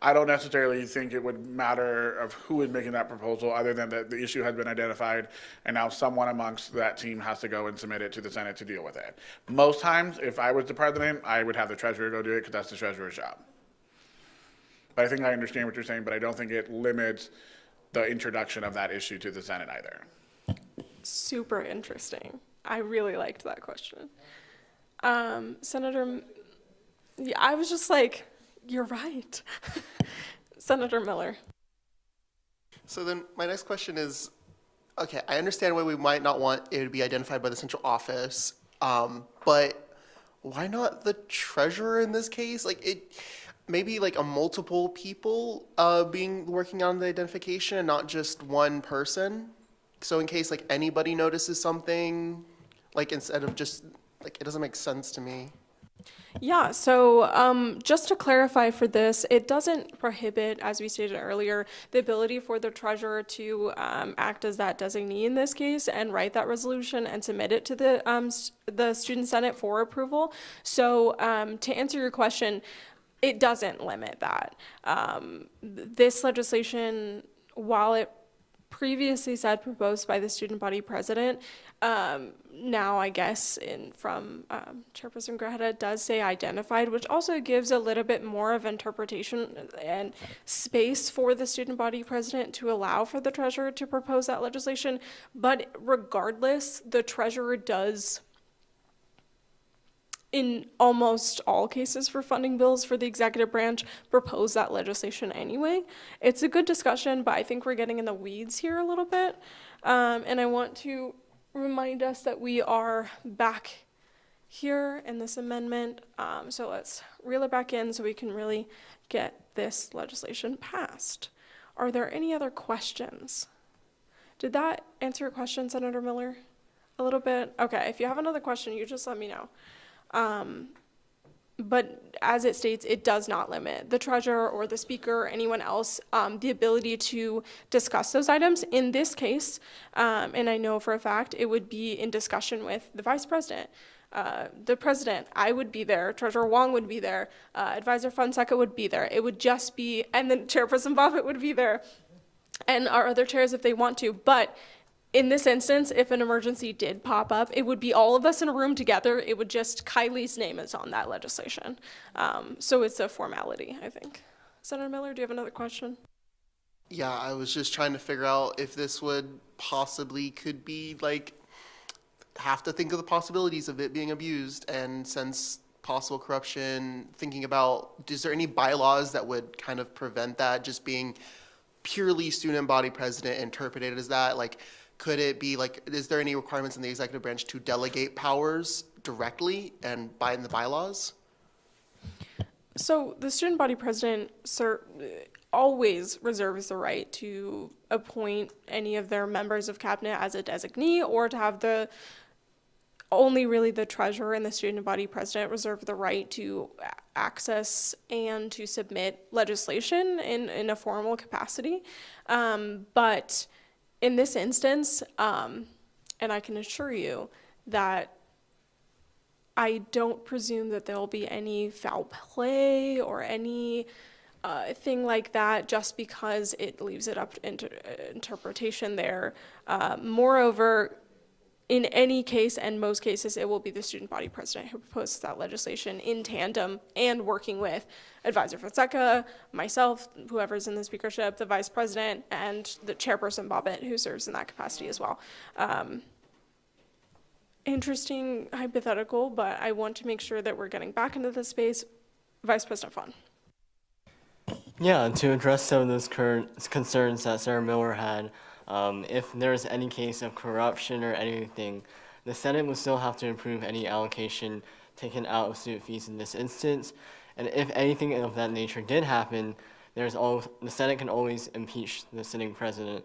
I don't necessarily think it would matter of who is making that proposal, other than that the issue has been identified, and now someone amongst that team has to go and submit it to the Senate to deal with it. Most times, if I was the president, I would have the treasurer go do it, because that's the treasurer's job. But I think I understand what you're saying, but I don't think it limits the introduction of that issue to the Senate either. Super interesting. I really liked that question. Senator, yeah, I was just like, you're right. Senator Miller. So then my next question is, okay, I understand why we might not want it to be identified by the central office, but why not the treasurer in this case? Like maybe like a multiple people working on the identification and not just one person. So in case like anybody notices something, like instead of just, like, it doesn't make sense to me. Yeah, so just to clarify for this, it doesn't prohibit, as we stated earlier, the ability for the treasurer to act as that designee in this case and write that resolution and submit it to the Student Senate for approval. So to answer your question, it doesn't limit that. This legislation, while it previously said proposed by the student body president, now I guess from Chairperson Grajeda does say identified, which also gives a little bit more of interpretation and space for the student body president to allow for the treasurer to propose that legislation. But regardless, the treasurer does, in almost all cases for funding bills for the executive branch, propose that legislation anyway. It's a good discussion, but I think we're getting in the weeds here a little bit. And I want to remind us that we are back here in this amendment. So let's reel it back in so we can really get this legislation passed. Are there any other questions? Did that answer your question, Senator Miller? A little bit? Okay, if you have another question, you just let me know. But as it states, it does not limit the treasurer or the speaker or anyone else the ability to discuss those items. In this case, and I know for a fact, it would be in discussion with the vice president, the president. I would be there, Treasurer Wong would be there, Advisor Fonseca would be there. It would just be, and then Chairperson Buffett would be there, and our other chairs if they want to. But in this instance, if an emergency did pop up, it would be all of us in a room together. It would just, Kylie's name is on that legislation. So it's a formality, I think. Senator Miller, do you have another question? Yeah, I was just trying to figure out if this would possibly could be like, have to think of the possibilities of it being abused, and since possible corruption, thinking about, is there any bylaws that would kind of prevent that just being purely student body president interpreted as that? Like, could it be like, is there any requirements in the executive branch to delegate powers directly and by in the bylaws? So the student body president always reserves the right to appoint any of their members of cabinet as a designee, or to have only really the treasurer and the student body president reserve the right to access and to submit legislation in a formal capacity. But in this instance, and I can assure you that I don't presume that there'll be any foul play or any thing like that, just because it leaves it up to interpretation there. Moreover, in any case, and most cases, it will be the student body president who proposes that legislation in tandem and working with Advisor Fonseca, myself, whoever's in the speakership, the vice president, and the chairperson, Bobbitt, who serves in that capacity as well. Interesting hypothetical, but I want to make sure that we're getting back into this space. Vice President Fawn. Yeah, to address some of those concerns that Sarah Miller had, if there's any case of corruption or anything, the Senate will still have to approve any allocation taken out of student fees in this instance. And if anything of that nature did happen, the Senate can always impeach the sitting president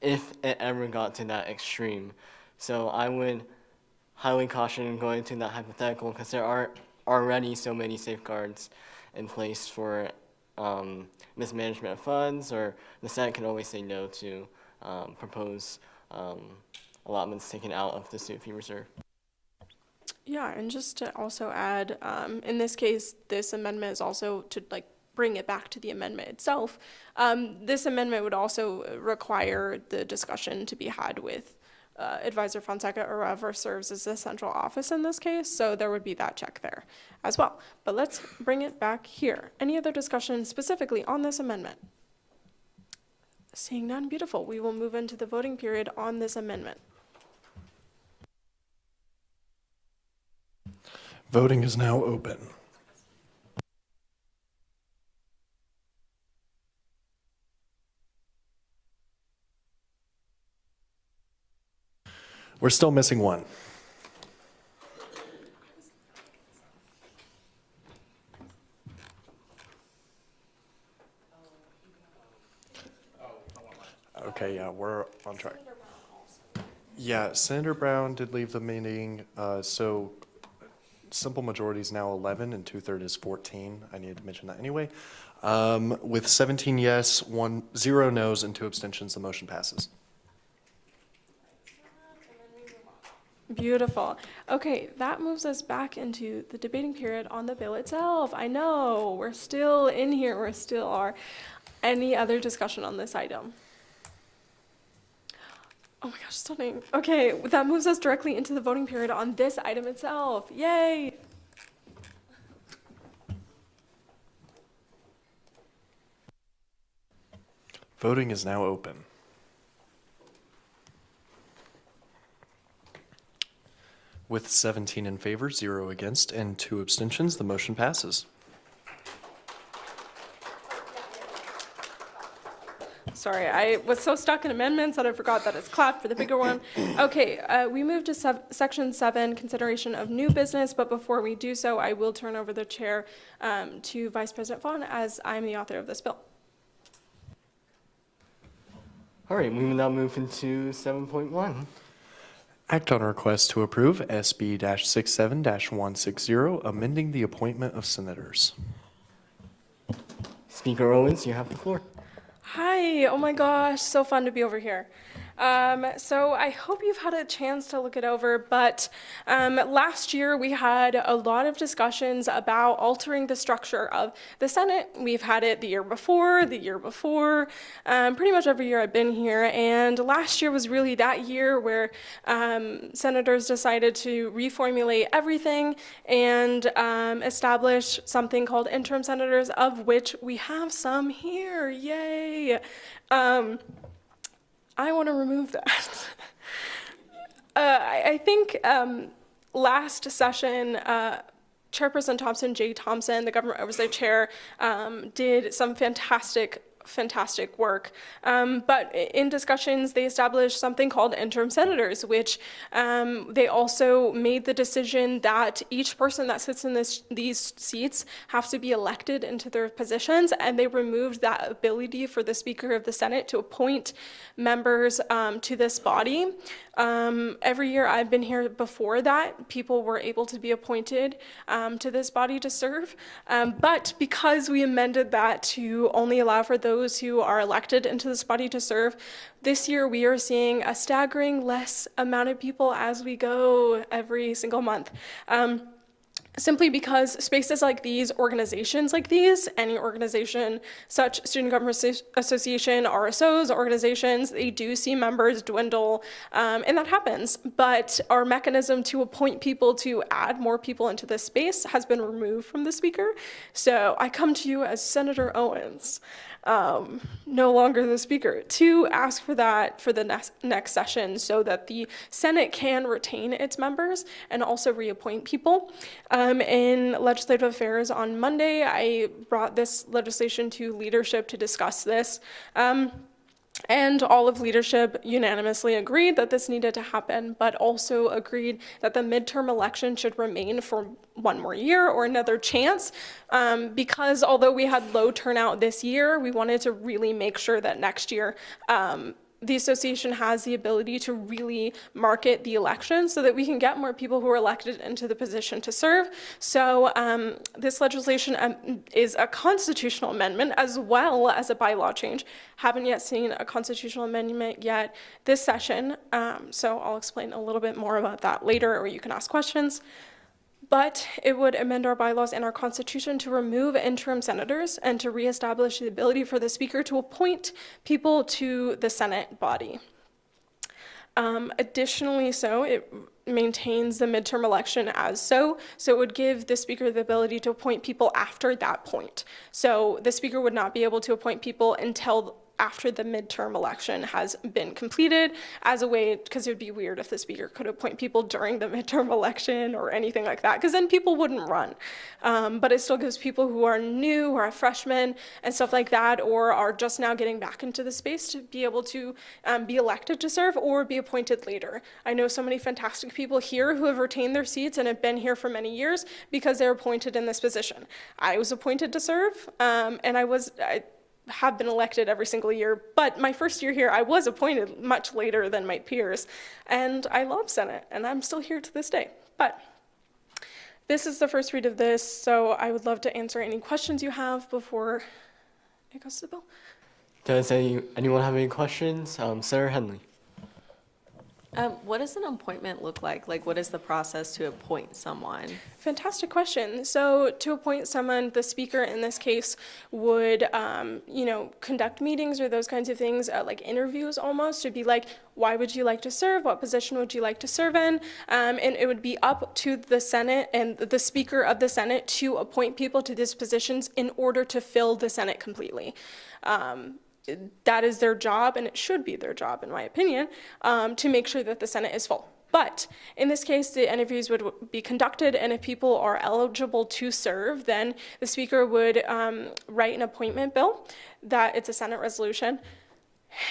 if it ever got to that extreme. So I would highly caution going to that hypothetical because there are already so many safeguards in place for mismanagement of funds, or the Senate can always say no to propose allotments taken out of the student fee reserve. Yeah, and just to also add, in this case, this amendment is also to bring it back to the amendment itself. This amendment would also require the discussion to be had with Advisor Fonseca or whoever serves as the central office in this case, so there would be that check there as well. But let's bring it back here. Any other discussion specifically on this amendment? Seeing none, beautiful. We will move into the voting period on this amendment. Voting is now open. We're still missing one. Okay, yeah, we're on track. Yeah, Senator Brown did leave the meeting, so simple majority is now 11 and 2/3 is 14. I needed to mention that anyway. With 17 yes, 0 no's, and 2 abstentions, the motion passes. Beautiful. Okay, that moves us back into the debating period on the bill itself. I know, we're still in here, we still are. Any other discussion on this item? Oh my gosh, stunning. Okay, that moves us directly into the voting period on this item itself. Yay! Voting is now open. With 17 in favor, 0 against, and 2 abstentions, the motion passes. Sorry, I was so stuck in amendments that I forgot that it's clapped for the bigger one. Okay, we move to section 7, consideration of new business, but before we do so, I will turn over the chair to Vice President Fawn, as I'm the author of this bill. All right, we will now move into 7.1. Act on a request to approve SB-67-160, amending the appointment of senators. Speaker Owens, you have the floor. Hi, oh my gosh, so fun to be over here. So I hope you've had a chance to look it over, but last year we had a lot of discussions about altering the structure of the Senate. We've had it the year before, pretty much every year I've been here, and last year was really that year where senators decided to reformulate everything and establish something called interim senators, of which we have some here, yay! I want to remove that. I think last session, Chairperson Thompson, J. Thompson, the Government Oversight Chair, did some fantastic work. But in discussions, they established something called interim senators, which they also made the decision that each person that sits in these seats have to be elected into their positions, and they removed that ability for the Speaker of the Senate to appoint members to this body. Every year I've been here before that, people were able to be appointed to this body to serve. But because we amended that to only allow for those who are elected into this body to serve, this year we are seeing a staggering less amount of people as we go every single month. simply because spaces like these, organizations like these, any organization such Student Government Association, RSOs, organizations, they do see members dwindle, and that happens. But our mechanism to appoint people to add more people into this space has been removed from the speaker. So I come to you as Senator Owens, no longer the speaker, to ask for that for the next session so that the Senate can retain its members and also reappoint people. In Legislative Affairs on Monday, I brought this legislation to leadership to discuss this. And all of leadership unanimously agreed that this needed to happen, but also agreed that the midterm election should remain for one more year or another chance, because although we had low turnout this year, we wanted to really make sure that next year the association has the ability to really market the election so that we can get more people who are elected into the position to serve. So this legislation is a constitutional amendment as well as a bylaw change. Haven't yet seen a constitutional amendment yet this session, so I'll explain a little bit more about that later, or you can ask questions. But it would amend our bylaws and our constitution to remove interim senators and to reestablish the ability for the speaker to appoint people to the Senate body. Additionally, it maintains the midterm election as so it would give the speaker the ability to appoint people after that point. So the speaker would not be able to appoint people until after the midterm election has been completed, as a way, because it would be weird if the speaker could appoint people during the midterm election or anything like that, because then people wouldn't run. But it still gives people who are new, who are freshmen and stuff like that, or are just now getting back into the space to be able to be elected to serve or be appointed later. I know so many fantastic people here who have retained their seats and have been here for many years because they're appointed in this position. I was appointed to serve, and I have been elected every single year, but my first year here, I was appointed much later than my peers, and I love Senate, and I'm still here to this day. But this is the first read of this, so I would love to answer any questions you have before it goes to the bill. Does anyone have any questions? Sarah Henley. What does an appointment look like? Like, what is the process to appoint someone? Fantastic question. So to appoint someone, the speaker in this case would, conduct meetings or those kinds of things, like interviews almost, to be like, why would you like to serve? What position would you like to serve in? And it would be up to the Senate and the Speaker of the Senate to appoint people to these positions in order to fill the Senate completely. That is their job, and it should be their job, in my opinion, to make sure that the Senate is full. But in this case, the interviews would be conducted, and if people are eligible to serve, then the Speaker would write an appointment bill, that it's a Senate resolution,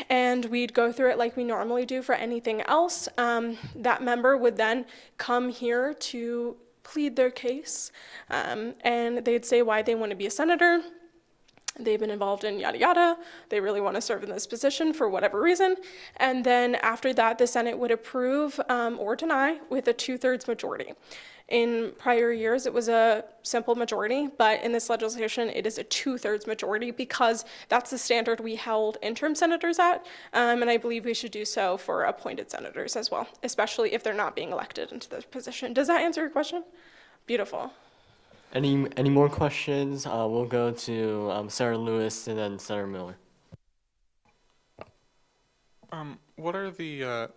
and we'd go through it like we normally do for anything else. That member would then come here to plead their case, and they'd say why they want to be a senator. They've been involved in yada yada, they really want to serve in this position for whatever reason, and then after that the Senate would approve or deny with a 2/3 majority. In prior years it was a simple majority, but in this legislation it is a 2/3 majority because that's the standard we held interim senators at, and I believe we should do so for appointed senators as well, especially if they're not being elected into the position. Does that answer your question? Beautiful. Any more questions? We'll go to Sarah Lewis and then Senator Miller. What are the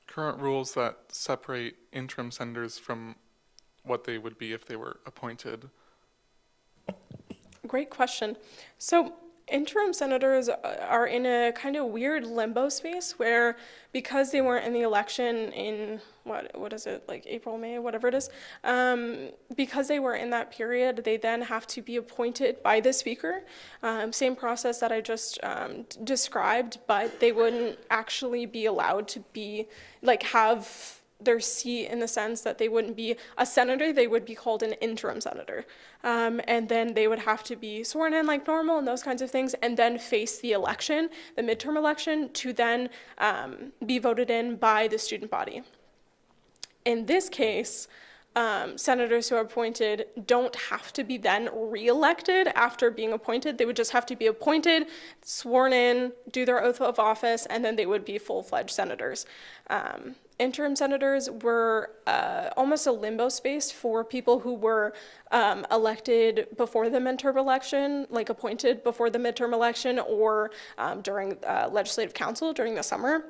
current rules that separate interim senators from what they would be if they were appointed? Great question. So interim senators are in a kind of weird limbo space where, because they weren't in the election in, what is it, like April, May, whatever it is, because they were in that period, they then have to be appointed by the Speaker. Same process that I just described, but they wouldn't actually be allowed to be, have their seat in the sense that they wouldn't be a senator, they would be called an interim senator. And then they would have to be sworn in like normal and those kinds of things, and then face the election, the midterm election, to then be voted in by the student body. In this case, senators who are appointed don't have to be then re-elected after being appointed. They would just have to be appointed, sworn in, do their oath of office, and then they would be full-fledged senators. interim senators were almost a limbo space for people who were elected before the midterm election, like appointed before the midterm election or during legislative council during the summer.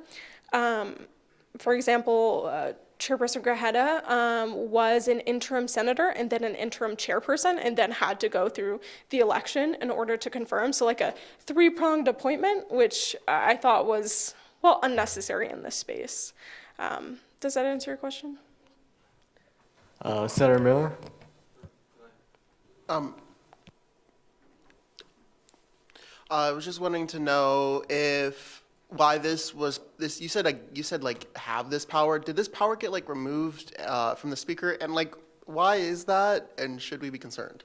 For example, Chairperson Grajeda was an interim senator and then an interim chairperson and then had to go through the election in order to confirm. So like a three-pronged appointment, which I thought was, well, unnecessary in this space. Does that answer your question? Senator Miller? I was just wanting to know why this you said like have this power. Did this power get like removed from the speaker? And like, why is that? And should we be concerned?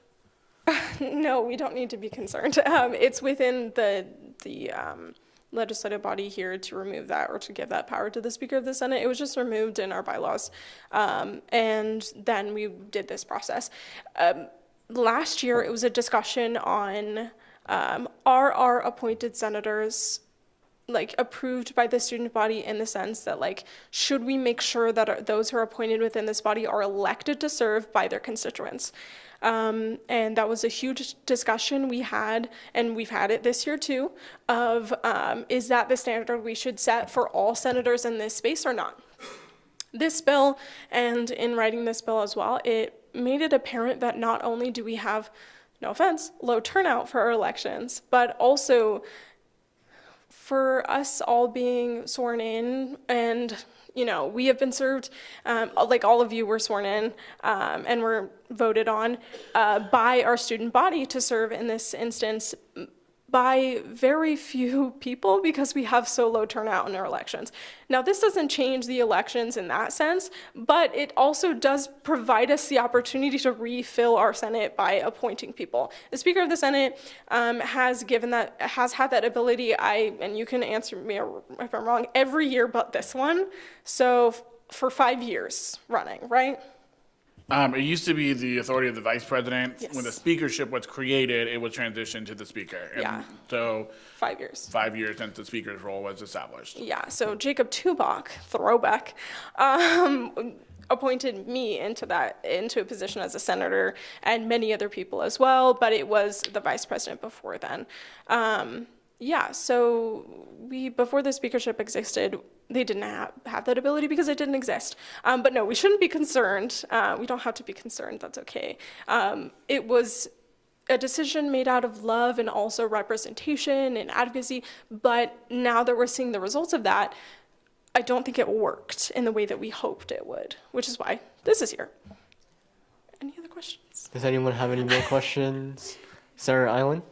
No, we don't need to be concerned. It's within the legislative body here to remove that or to give that power to the Speaker of the Senate. It was just removed in our bylaws. And then we did this process. Last year, it was a discussion on are our appointed senators like approved by the student body in the sense that like, should we make sure that those who are appointed within this body are elected to serve by their constituents? And that was a huge discussion we had, and we've had it this year too, of is that the standard we should set for all senators in this space or not? This bill, and in writing this bill as well, it made it apparent that not only do we have, no offense, low turnout for our elections, but also for us all being sworn in, and we have been served, like all of you were sworn in and were voted on by our student body to serve in this instance by very few people because we have so low turnout in our elections. Now, this doesn't change the elections in that sense, but it also does provide us the opportunity to refill our Senate by appointing people. The Speaker of the Senate has had that ability, and you can answer me if I'm wrong, every year but this one. So for 5 years running, right? It used to be the authority of the vice president. Yes. When the speakership was created, it was transitioned to the speaker. And Yeah. so 5 years. 5 years since the speaker's role was established. Yeah, so Jacob Tubach, throwback, appointed me into a position as a senator, and many other people as well, but it was the vice president before then. So before the speakership existed, they didn't have that ability because it didn't exist. But no, we shouldn't be concerned. We don't have to be concerned, that's okay. It was a decision made out of love and also representation and advocacy, but now that we're seeing the results of that, I don't think it worked in the way that we hoped it would, which is why this is here. Any other questions? Does anyone have any more questions? Senator Island?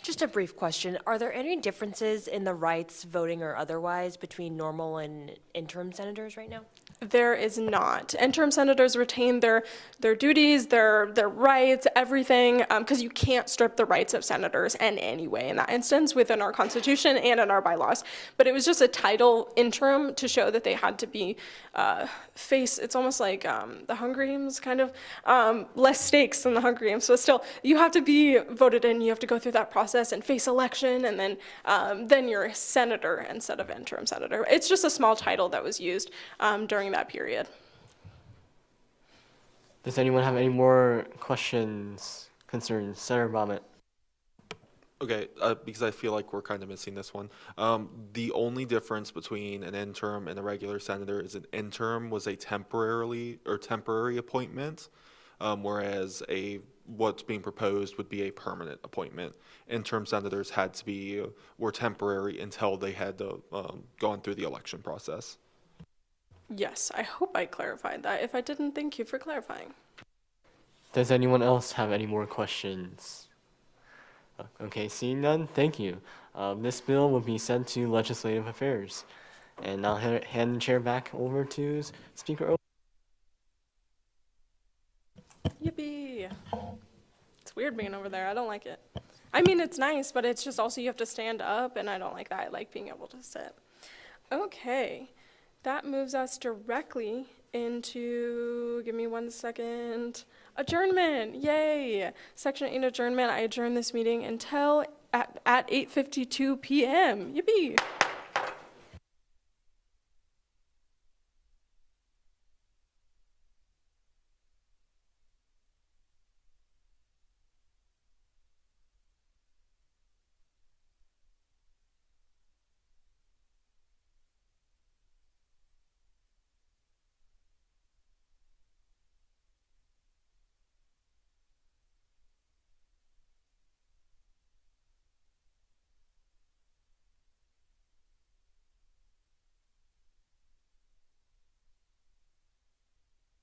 Just a brief question. Are there any differences in the rights, voting or otherwise, between normal and interim senators right now? There is not. Interim senators retain their duties, their rights, everything, because you can't strip the rights of senators in any way in that instance within our Constitution and in our bylaws. But it was just a title interim to show that they had to be it's almost like the Hunger Games, kind of less stakes than the Hunger Games. So still, you have to be voted in, you have to go through that process and face election, and then you're a senator instead of interim senator. It's just a small title that was used during that period. Does anyone have any more questions, concerns? Senator Bobbitt? Okay, because I feel like we're kind of missing this one. The only difference between an interim and a regular senator is an interim was a temporary appointment, whereas what's being proposed would be a permanent appointment. Interim senators were temporary until they had gone through the election process. Yes, I hope I clarified that. If I didn't, thank you for clarifying. Does anyone else have any more questions? Okay, seeing none, thank you. This bill will be sent to Legislative Affairs. And I'll hand the chair back over to Speaker O. Yippee! It's weird being over there. I don't like it. I mean, it's nice, but it's just also you have to stand up, and I don't like that. I like being able to sit. Okay, that moves us directly into, give me 1 second, adjournment. Yay! Section 8 adjournment. I adjourn this meeting until at 8:52 p.m. Yippee!